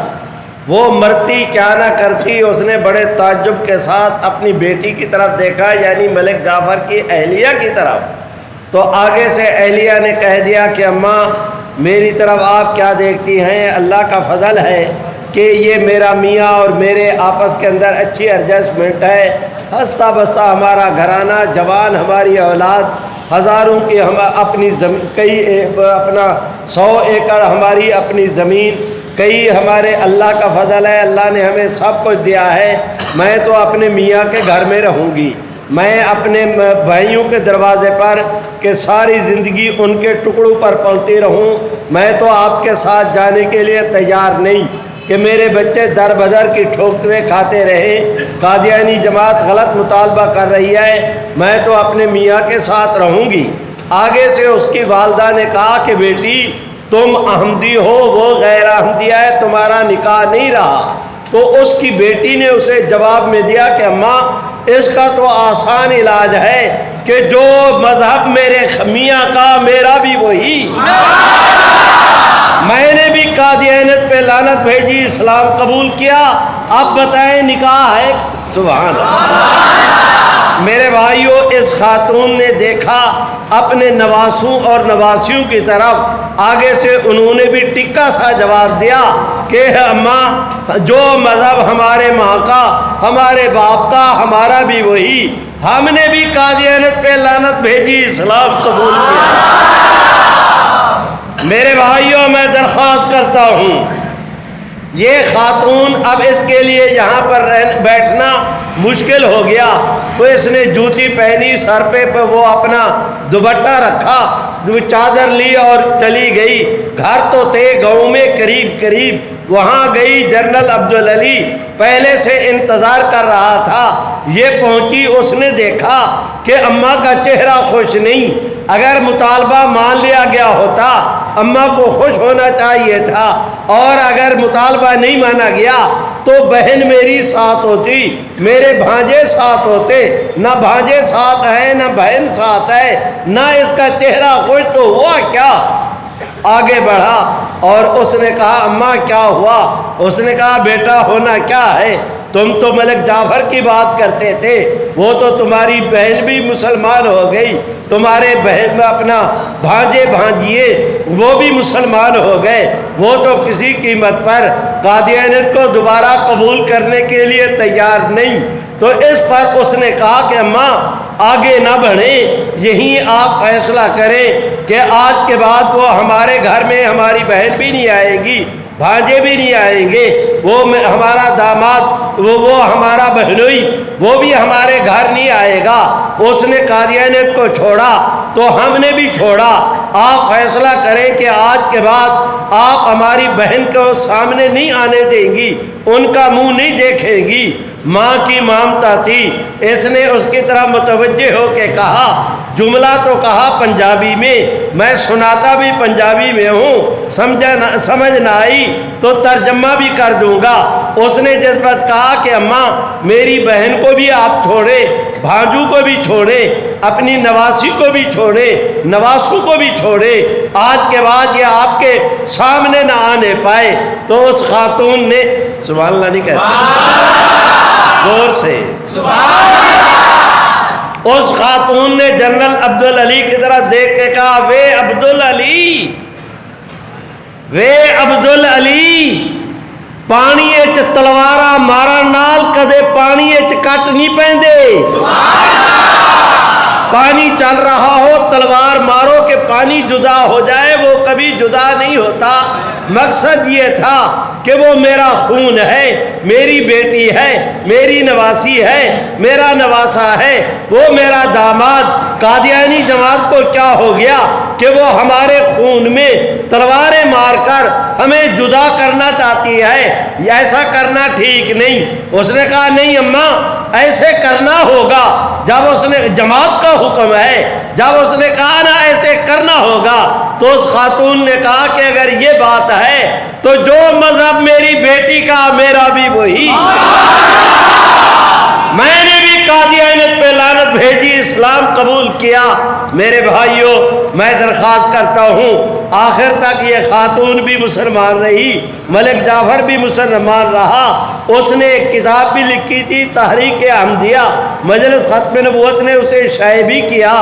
وہ مرتی کیا نہ کرتی، اس نے بڑے تعجب کے ساتھ اپنی بیٹی کی طرف دیکھا، یعنی ملک جعفر کی اہلیہ کی طرف، تو آگے سے اہلیہ نے کہہ دیا کہ اماں میری طرف آپ کیا دیکھتی ہیں؟ اللہ کا فضل ہے کہ یہ میرا میاں اور میرے آپس کے اندر اچھی ایڈجسٹمنٹ ہے، ہنستا بستا ہمارا گھرانہ، جوان ہماری اولاد، ہزاروں کی ہم اپنی اپنا 100 ایکڑ ہماری اپنی زمین، کئی ہمارے اللہ کا فضل ہے، اللہ نے ہمیں سب کچھ دیا ہے، میں تو اپنے میاں کے گھر میں رہوں گی، میں اپنے بھائیوں کے دروازے پر کہ ساری زندگی ان کے ٹکڑوں پر پلتی رہوں، میں تو آپ کے ساتھ جانے کے لیے تیار نہیں کہ میرے بچے در بدر کی ٹھوکریں کھاتے رہیں، قادیانی جماعت غلط مطالبہ کر رہی ہے، میں تو اپنے میاں کے ساتھ رہوں گی۔ آگے سے اس کی والدہ نے کہا کہ بیٹی تم احمدی ہو، وہ غیر احمدیہ ہے، تمہارا نکاح نہیں رہا۔ تو اس کی بیٹی نے اسے جواب میں دیا کہ اماں اس کا تو آسان علاج ہے کہ جو مذہب میرے میاں کا میرا بھی وہی، میں نے بھی قادیانیت پہ لعنت بھیجی، اسلام قبول کیا، اب بتائیں نکاح ہے؟ سبحان اللہ۔ میرے بھائیوں، اس خاتون نے دیکھا اپنے نواسوں اور نواسیوں کی طرف، آگے سے انہوں نے بھی ٹکا سا جواب دیا کہ اماں جو مذہب ہمارے ماں کا، ہمارے باپ کا، ہمارا بھی وہی، ہم نے بھی قادیانیت پہ لعنت بھیجی، اسلام قبول کیا۔ میرے بھائیوں، میں درخواست کرتا ہوں، یہ خاتون اب اس کے لیے یہاں پر بیٹھنا مشکل ہو گیا، تو اس نے جوتی پہنی، سر پہ وہ اپنا دوپٹہ رکھا، چادر لی اور چلی گئی۔ گھر تو تھے گاؤں میں قریب، وہاں گئی، جنرل عبدالعلی پہلے سے انتظار کر رہا تھا، یہ پہنچی، اس نے دیکھا کہ اماں کا چہرہ خوش نہیں، اگر مطالبہ مان لیا گیا ہوتا اماں کو خوش ہونا چاہیے تھا، اور اگر مطالبہ نہیں مانا گیا تو بہن میری ساتھ ہوتی، میرے بھانجے ساتھ ہوتے، نہ بھانجے ساتھ ہے نہ بہن ساتھ ہے، نہ اس کا چہرہ خوش، تو ہوا کیا؟ آگے بڑھا اور اس نے کہا اماں کیا ہوا؟ اس نے کہا بیٹا ہونا کیا ہے، تم تو ملک جعفر کی بات کرتے تھے، وہ تو تمہاری بہن بھی مسلمان ہو گئی، تمہارے بہن میں اپنا بھانجے بھانجیے وہ بھی مسلمان ہو گئے، وہ تو کسی قیمت پر قادیانیت کو دوبارہ قبول کرنے کے لیے تیار نہیں۔ تو اس پر اس نے کہا کہ اماں آگے نہ بڑھیں، یہیں آپ فیصلہ کریں کہ آج کے بعد وہ ہمارے گھر میں ہماری بہن بھی نہیں آئے گی، بھانجے بھی نہیں آئیں گے، وہ ہمارا داماد، وہ ہمارا بہنوئی، وہ بھی ہمارے گھر نہیں آئے گا۔ اس نے قادیانیت کو چھوڑا تو ہم نے بھی چھوڑا، آپ فیصلہ کریں کہ آج کے بعد آپ ہماری بہن کو سامنے نہیں آنے دیں گی، ان کا منہ نہیں دیکھیں گی۔ ماں کی مامتا تھی، اس نے اس کی طرف متوجہ ہو کے کہا، جملہ تو کہا پنجابی میں سناتا بھی پنجابی میں ہوں، سمجھ نہ آئی تو ترجمہ بھی کر دوں گا۔ اس نے جس وقت کہا کہ اماں میری بہن کو بھی آپ چھوڑیں، بھانجو کو بھی چھوڑیں، اپنی نواسی کو بھی چھوڑیں، نواسوں کو بھی چھوڑیں، آج کے بعد یہ آپ کے سامنے نہ آنے پائے، تو اس خاتون نے سبحان اللہ نہیں کہتے زور سے، اس خاتون نے جنرل عبدالعلی کی طرف دیکھ کے کہا وے عبدالعلی پانی اچ تلوارا مارا نال کدے پانی اچ کٹ نہیں پیندے، پانی چل رہا ہو تلوار مارو کہ پانی جدا ہو جائے، وہ کبھی جدا نہیں ہوتا۔ مقصد یہ تھا کہ وہ میرا خون ہے، میری بیٹی ہے، میری نواسی ہے، میرا نواسا ہے، وہ میرا داماد۔ قادیانی جماعت کو کیا ہو گیا کہ وہ ہمارے خون میں تلواریں مار کر ہمیں جدا کرنا چاہتی ہے، ایسا کرنا ٹھیک نہیں۔ اس نے کہا نہیں اماں ایسے کرنا ہوگا، جب اس نے جماعت کا حکم ہے، جب اس نے کہا نا ایسے کرنا ہوگا، تو اس خاتون نے کہا کہ اگر یہ بات ہے تو جو مذہب میری بیٹی کا میرا بھی وہی، میں نے بھی قادیانیت پہ لعنت بھیجی، اسلام قبول کیا۔ میرے بھائیوں، میں درخواست کرتا ہوں آخر تک یہ خاتون بھی مسلمان رہی، ملک جعفر بھی مسلمان رہا۔ اس نے ایک کتاب بھی لکھی تھی تحریک احمدیہ، مجلس ختم نبوت نے اسے شائع بھی کیا۔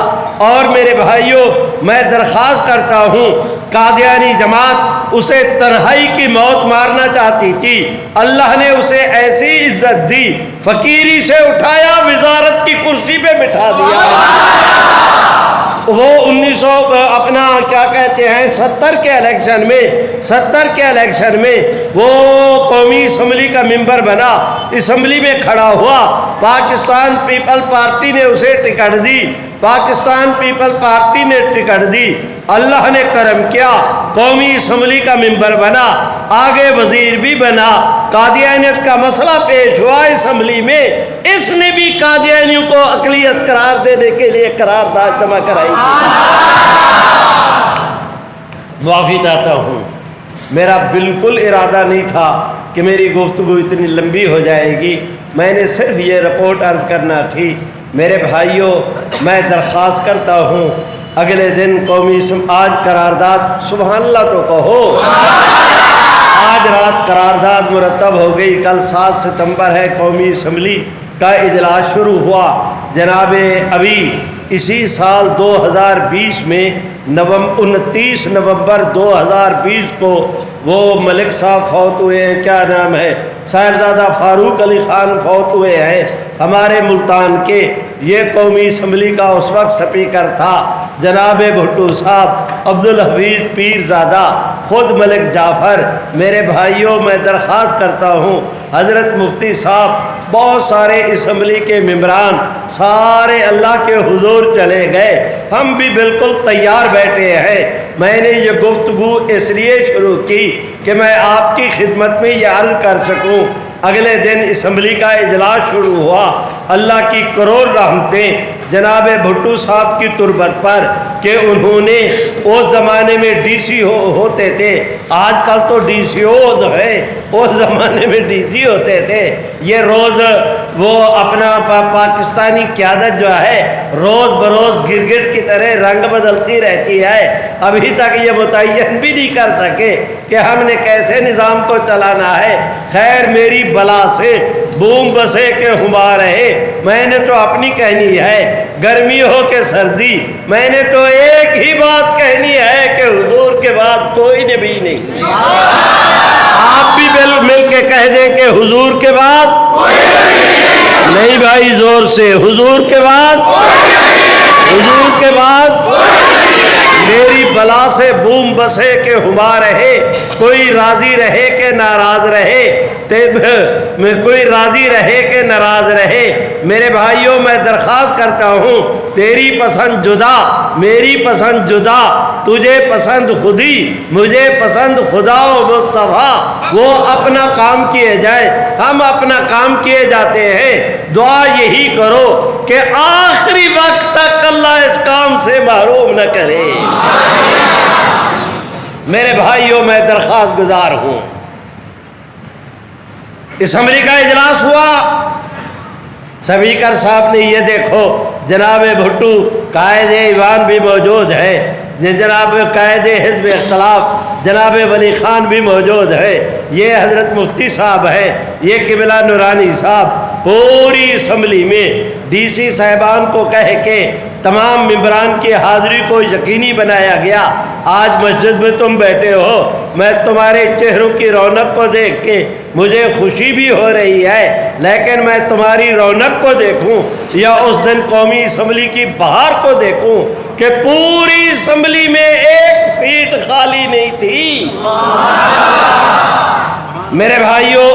اور میرے بھائیوں، میں درخواست کرتا ہوں قادیانی جماعت اسے تنہائی کی موت مارنا چاہتی تھی، اللہ نے اسے ایسی عزت دی، فقیری سے اٹھایا، وزارت کی کرسی پہ بٹھا دیا۔ وہ 1900 اپنا کیا کہتے ہیں 70 کے الیکشن میں وہ قومی اسمبلی کا ممبر بنا، اسمبلی میں کھڑا ہوا، پاکستان پیپل پارٹی نے اسے ٹکٹ دی، اللہ نے کرم کیا، قومی اسمبلی کا ممبر بنا، آگے وزیر بھی بنا، قادیانیت کا مسئلہ پیش ہوا اسمبلی میں، اس نے بھی قادیانیوں کو اقلیت قرار دینے کے لیے قرارداد جمع کرائی۔ معافی چاہتا ہوں، میرا بالکل ارادہ نہیں تھا کہ میری گفتگو اتنی لمبی ہو جائے گی، میں نے صرف یہ رپورٹ عرض کرنا تھی۔ میرے بھائیوں، میں درخواست کرتا ہوں اگلے دن آج قرارداد، سبحان اللہ تو کہو، آج رات قرارداد مرتب ہو گئی، کل 7 ستمبر ہے، قومی اسمبلی کا اجلاس شروع ہوا۔ جناب ابھی اسی سال 2020 میں 29 نومبر 2020 کو وہ ملک صاحب فوت ہوئے ہیں، کیا نام ہے، صاحبزادہ فاروق علی خان فوت ہوئے ہیں ہمارے ملتان کے۔ یہ قومی اسمبلی کا اس وقت سپیکر تھا جناب بھٹو صاحب، عبدالحفیظ پیرزادہ، خود ملک جعفر۔ میرے بھائیوں، میں درخواست کرتا ہوں، حضرت مفتی صاحب، بہت سارے اسمبلی کے ممبران سارے اللہ کے حضور چلے گئے، ہم بھی بالکل تیار بیٹھے ہیں۔ میں نے یہ گفتگو اس لیے شروع کی کہ میں آپ کی خدمت میں یہ عرض کر سکوں، اگلے دن اسمبلی کا اجلاس شروع ہوا، اللہ کی کروڑ رحمتیں جناب بھٹو صاحب کی تربت پر کہ انہوں نے اس زمانے میں ڈی سی ہوتے تھے، آج کل تو ڈی سی اوز ہیں، اس زمانے میں ڈی سی ہوتے تھے۔ یہ روز وہ اپنا پاکستانی قیادت جو ہے روز بروز گرگٹ کی طرح رنگ بدلتی رہتی ہے، ابھی تک یہ متعین بھی نہیں کر سکے کہ ہم نے کیسے نظام کو چلانا ہے۔ خیر، میری بلا سے بوم بسے کہ ہما رہے، میں نے تو اپنی کہنی ہے، گرمی ہو کہ سردی، میں نے تو ایک ہی بات کہنی ہے کہ حضور کے بعد کوئی نبی نہیں۔ آپ بھی مل کے کہہ دیں کہ حضور کے بعد کوئی نبی نہیں بھائی، زور سے، حضور کے بعد، حضور کے بعد میری بلا سے بوم بسے کہ ہما رہے، کوئی راضی رہے کہ ناراض رہے، کوئی راضی رہے کہ ناراض رہے۔ میرے بھائیوں، میں درخواست کرتا ہوں، تیری پسند جدا، میری پسند جدا، تجھے پسند خودی، مجھے پسند خدا و مصطفیٰ، وہ اپنا کام کیے جائے، ہم اپنا کام کیے جاتے ہیں۔ دعا یہی کرو کہ آخری وقت تک اللہ اس کام سے محروم نہ کرے۔ میرے بھائیوں، میں درخواست گزار ہوں، اسمبلی کا اجلاس ہوا، سپیکر صاحب نے یہ دیکھو جناب بھٹو قائد ایوان بھی موجود ہے، جناب قائد حزب اختلاف جناب ولی خان بھی موجود ہے، یہ حضرت مفتی صاحب ہیں، یہ قبلہ نورانی صاحب، پوری اسمبلی میں ڈی سی صاحبان کو کہہ کے تمام ممبران کی حاضری کو یقینی بنایا گیا۔ آج مسجد میں تم بیٹھے ہو، میں تمہارے چہروں کی رونق کو دیکھ کے مجھے خوشی بھی ہو رہی ہے، لیکن میں تمہاری رونق کو دیکھوں یا اس دن قومی اسمبلی کی بہار کو دیکھوں کہ پوری اسمبلی میں ایک سیٹ خالی نہیں تھی۔ میرے بھائیوں،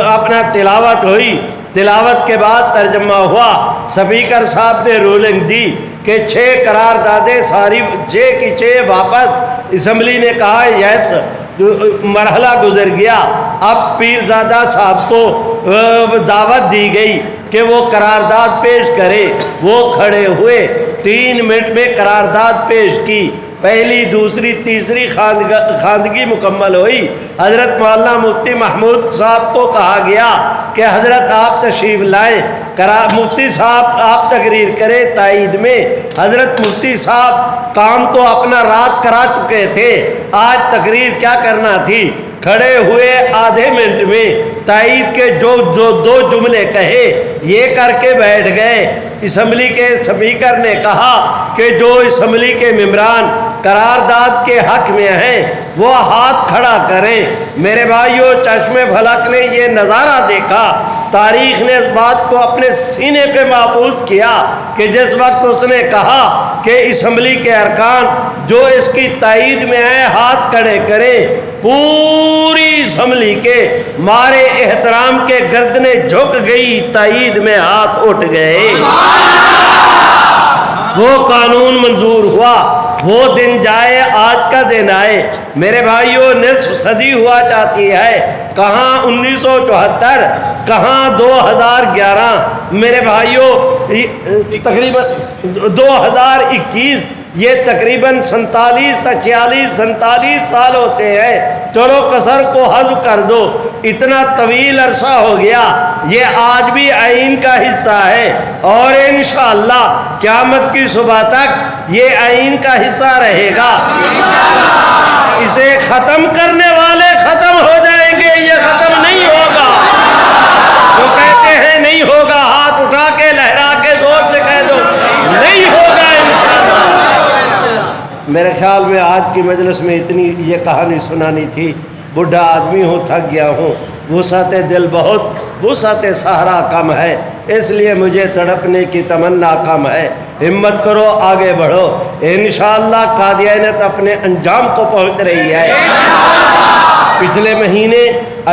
اپنا تلاوت ہوئی، تلاوت کے بعد ترجمہ ہوا، سپیکر صاحب نے رولنگ دی کہ 6 قراردادیں ساری 6 کی 6 واپس۔ اسمبلی نے کہا یس، مرحلہ گزر گیا۔ اب پیرزادہ صاحب کو دعوت دی گئی کہ وہ قرارداد پیش کرے، وہ کھڑے ہوئے، 3 منٹ میں قرارداد پیش کی، پہلی دوسری تیسری خواندگی مکمل ہوئی۔ حضرت مولانا مفتی محمود صاحب کو کہا گیا کہ حضرت آپ تشریف لائیں، مفتی صاحب آپ تقریر کریں تائید میں۔ حضرت مفتی صاحب کام تو اپنا رات کرا چکے تھے، آج تقریر کیا کرنا تھی، کھڑے ہوئے آدھے منٹ میں تائید کے جو 2 جملے کہے یہ کر کے بیٹھ گئے۔ اسمبلی کے سپیکر نے کہا کہ جو اسمبلی کے ممبران قرارداد کے حق میں ہیں وہ ہاتھ کھڑا کریں۔ میرے بھائیوں، چشم فلک نے یہ نظارہ دیکھا، تاریخ نے اس بات کو اپنے سینے پہ محفوظ کیا کہ جس وقت اس نے کہا کہ اسمبلی کے ارکان جو اس کی تائید میں ہیں ہاتھ کھڑے کریں، پوری اسمبلی کے مارے احترام کے گردنیں جھک گئی، تائید میں ہاتھ اٹھ گئے، وہ قانون منظور ہوا۔ وہ دن جائے، آج کا دن آئے۔ میرے بھائیوں، نصف صدی ہوا چاہتی ہے، کہاں 1974، کہاں 2011۔ میرے بھائیوں، تقریباً 2021، یہ تقریباً 47 سال ہوتے ہیں۔ چلو قصر کو حذف کر دو، اتنا طویل عرصہ ہو گیا، یہ آج بھی آئین کا حصہ ہے، اور انشاءاللہ قیامت کی صبح تک یہ آئین کا حصہ رہے گا۔ اسے ختم کرنے والے ختم ہو جائیں گے، یہ ختم نہیں ہوگا۔ جو کہتے ہیں نہیں ہوگا، ہاتھ اٹھا کے لہرا کے زور سے کہہ دو نہیں ہوگا انشاءاللہ۔ میرے خیال میں آج کی مجلس میں اتنی یہ کہانی سنانی تھی۔ بوڑھا آدمی ہوں، تھک گیا ہوں، وسعت دل بہت، وسعت صحرا کم ہے، اس لیے مجھے تڑپنے کی تمنا کم ہے۔ ہمت کرو، آگے بڑھو، انشاءاللہ قادیانیت اپنے انجام کو پہنچ رہی ہے۔ پچھلے مہینے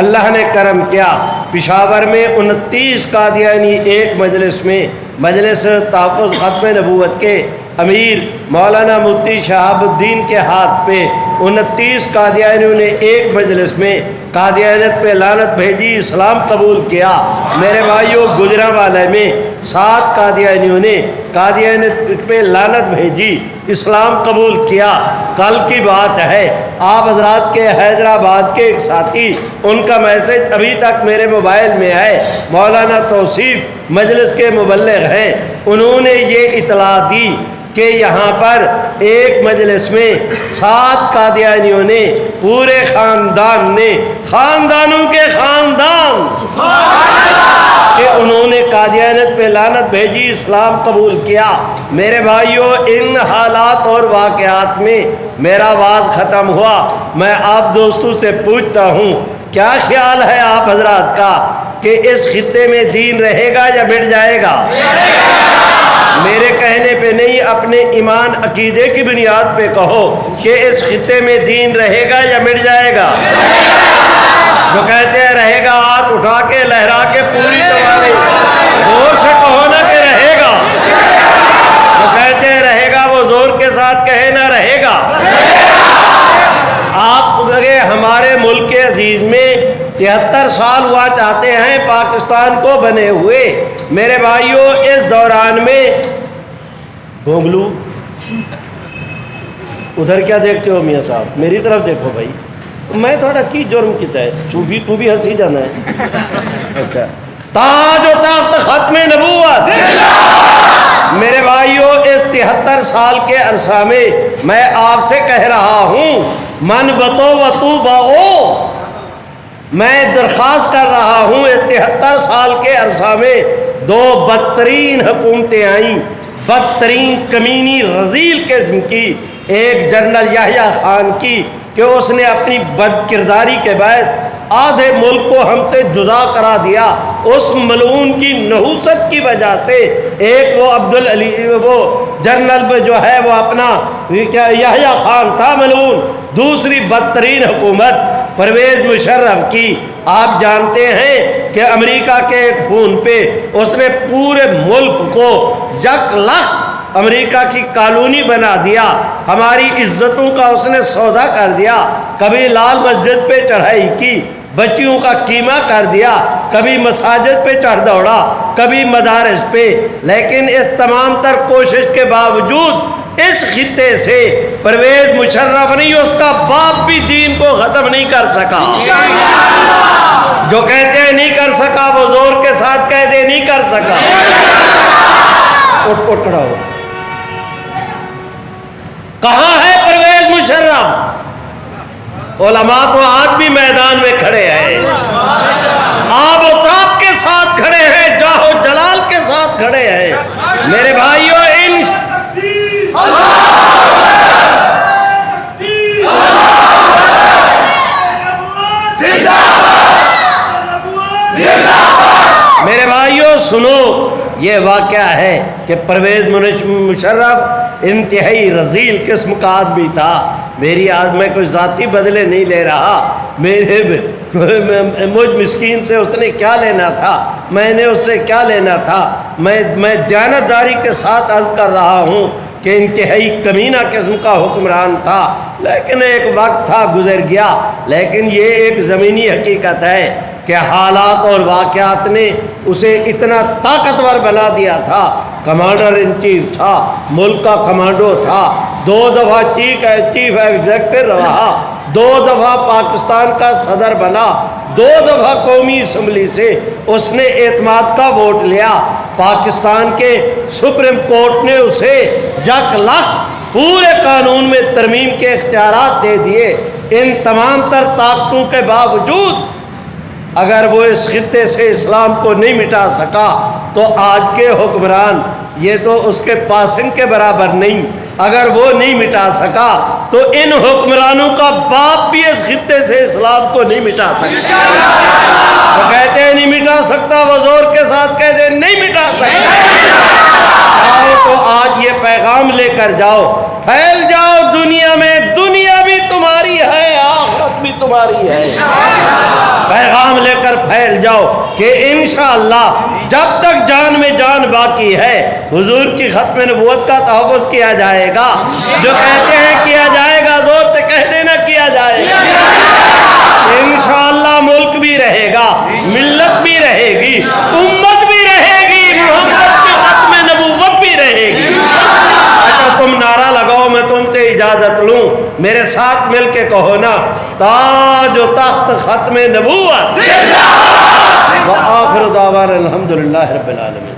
اللہ نے کرم کیا، پشاور میں 29 قادیانی ایک مجلس میں، مجلس تحفظ ختم نبوت کے امیر مولانا مفتی شہاب الدین کے ہاتھ پہ 29 قادیانیوں نے ایک مجلس میں قادیانیت پہ لعنت بھیجی، اسلام قبول کیا۔ میرے بھائیوں، گجرانوالے میں 7 قادیانیوں نے قادیانیت پہ لعنت بھیجی، اسلام قبول کیا۔ کل کی بات ہے، آپ حضرات کے حیدرآباد کے ایک ساتھی، ان کا میسج ابھی تک میرے موبائل میں ہے، مولانا توصیف مجلس کے مبلغ ہیں، انہوں نے یہ اطلاع دی کہ یہاں پر ایک مجلس میں 7 قادیانیوں نے، پورے خاندان نے، خاندانوں کے خاندان، کہ انہوں نے قادیانیت پہ لعنت بھیجی، اسلام قبول کیا۔ میرے بھائیوں، ان حالات اور واقعات میں میرا وعظ ختم ہوا۔ میں آپ دوستوں سے پوچھتا ہوں، کیا خیال ہے آپ حضرات کا کہ اس خطے میں دین رہے گا یا مٹ جائے گا؟ میرے کہنے پہ نہیں، اپنے ایمان عقیدے کی بنیاد پہ کہو کہ اس خطے میں دین رہے گا یا مٹ جائے گا؟ جو کہتے ہیں رہے گا، ہاتھ اٹھا کے لہرا کے پوری توانائی زور سے کہو نا کہ رہے گا۔ جو کہتے ہیں رہے گا، وہ زور کے ساتھ کہے نا رہے گا۔ آپ اگر ہمارے ملک کے عزیز میں 73 سال ہوا چاہتے ہیں پاکستان کو بنے ہوئے، میرے بھائیوں، اس دوران میں گونگلو ادھر کیا دیکھتے ہو میاں صاحب؟ میری طرف دیکھو بھائی، میں تھوڑا کی جرم کیتا ہے، صوفی تو بھی ہنسی جانا ہے۔ اچھا، تاج و تخت ختم نبوت۔ میرے بھائیوں، اس 73 سال کے عرصہ میں آپ سے کہہ رہا ہوں، من بتو وتو باؤ، میں درخواست کر رہا ہوں، اس 73 سال کے عرصہ میں 2 بدترین حکومتیں آئیں، بدترین کمینی رذیل قسم کی، ایک جنرل یحییٰ خان کی کہ اس نے اپنی بد کرداری کے باعث آدھے ملک کو ہم سے جدا کرا دیا، اس ملعون کی نحوست کی وجہ سے۔ ایک وہ عبدالعلی، وہ جنرل جو ہے وہ اپنا یحییٰ خان تھا ملعون۔ دوسری بدترین حکومت پرویز مشرف کی، آپ جانتے ہیں کہ امریکہ کے ایک فون پہ اس نے پورے ملک کو یک لخت امریکہ کی کالونی بنا دیا، ہماری عزتوں کا اس نے سودا کر دیا، کبھی لال مسجد پہ چڑھائی کی، بچیوں کا قیمہ کر دیا، کبھی مساجد پہ چڑھ دوڑا، کبھی مدارس پہ، لیکن اس تمام تر کوشش کے باوجود اس خطے سے پرویز مشرف نہیں، اس کا باپ بھی دین کو ختم نہیں کر سکا۔ جو کہتے ہیں نہیں کر سکا، وہ زور کے ساتھ کہہ دے نہیں کر سکا۔ اٹھ کھڑا ہو، کہاں ہے پرویز مشرف؟ علماء تو آج بھی میدان میں کھڑے ہیں، آب و تاب کے ساتھ کھڑے ہیں، جاہ و جلال کے ساتھ کھڑے ہیں۔ میرے بھائیوں، سنو یہ واقعہ ہے کہ پرویز مشرف انتہائی رذیل قسم کا آدمی تھا. میری آج میں کوئی ذاتی بدلے نہیں لے رہا, مجھ مسکین سے اس نے کیا لینا تھا, میں نے اس سے کیا لینا تھا. میں دیانتداری کے ساتھ عرض کر رہا ہوں کہ انتہائی کمینہ قسم کا حکمران تھا, لیکن ایک وقت تھا گزر گیا. لیکن یہ ایک زمینی حقیقت ہے کہ حالات اور واقعات نے اسے اتنا طاقتور بنا دیا تھا. کمانڈر ان چیف تھا, ملک کا کمانڈو تھا, 2 دفعہ چیف ایگزیکٹو رہا, 2 دفعہ پاکستان کا صدر بنا, 2 دفعہ قومی اسمبلی سے اس نے اعتماد کا ووٹ لیا. پاکستان کے سپریم کورٹ نے اسے 1 لاکھ پورے قانون میں ترمیم کے اختیارات دے دیے. ان تمام تر طاقتوں کے باوجود اگر وہ اس خطے سے اسلام کو نہیں مٹا سکا تو آج کے حکمران یہ تو اس کے پاسنگ کے برابر نہیں. اگر وہ نہیں مٹا سکا تو ان حکمرانوں کا باپ بھی اس خطے سے اسلام کو نہیں مٹا سکتا. وہ کہتے ہیں نہیں مٹا سکتا, وہ زور کے ساتھ کہتے ہیں نہیں مٹا سکتا. آؤ تو آج یہ پیغام لے کر جاؤ, پھیل جاؤ دنیا میں, دنیا بھی تمہاری ہے, آخرت بھی تمہاری ہے. پیغام لے کر پھیل جاؤ کہ انشاءاللہ جب تک جان میں جان باقی ہے حضور کی ختم نبوت کا تحفظ کیا جائے گا. جو کہتے ہیں کیا جائے گا, زور سے کہہ دینا کیا جائے گا. انشاءاللہ ملک بھی رہے گا, ملت بھی رہے گی, امت بھی رہے گی, محمد کی ختم نبوت بھی رہے گی. اچھا تم نعرہ لگاؤ, میں تم سے اجازت لوں, میرے ساتھ مل کے کہو نا, تاج و تخت ختم نبوت. وآخر دعوانا الحمدللہ رب العالمین.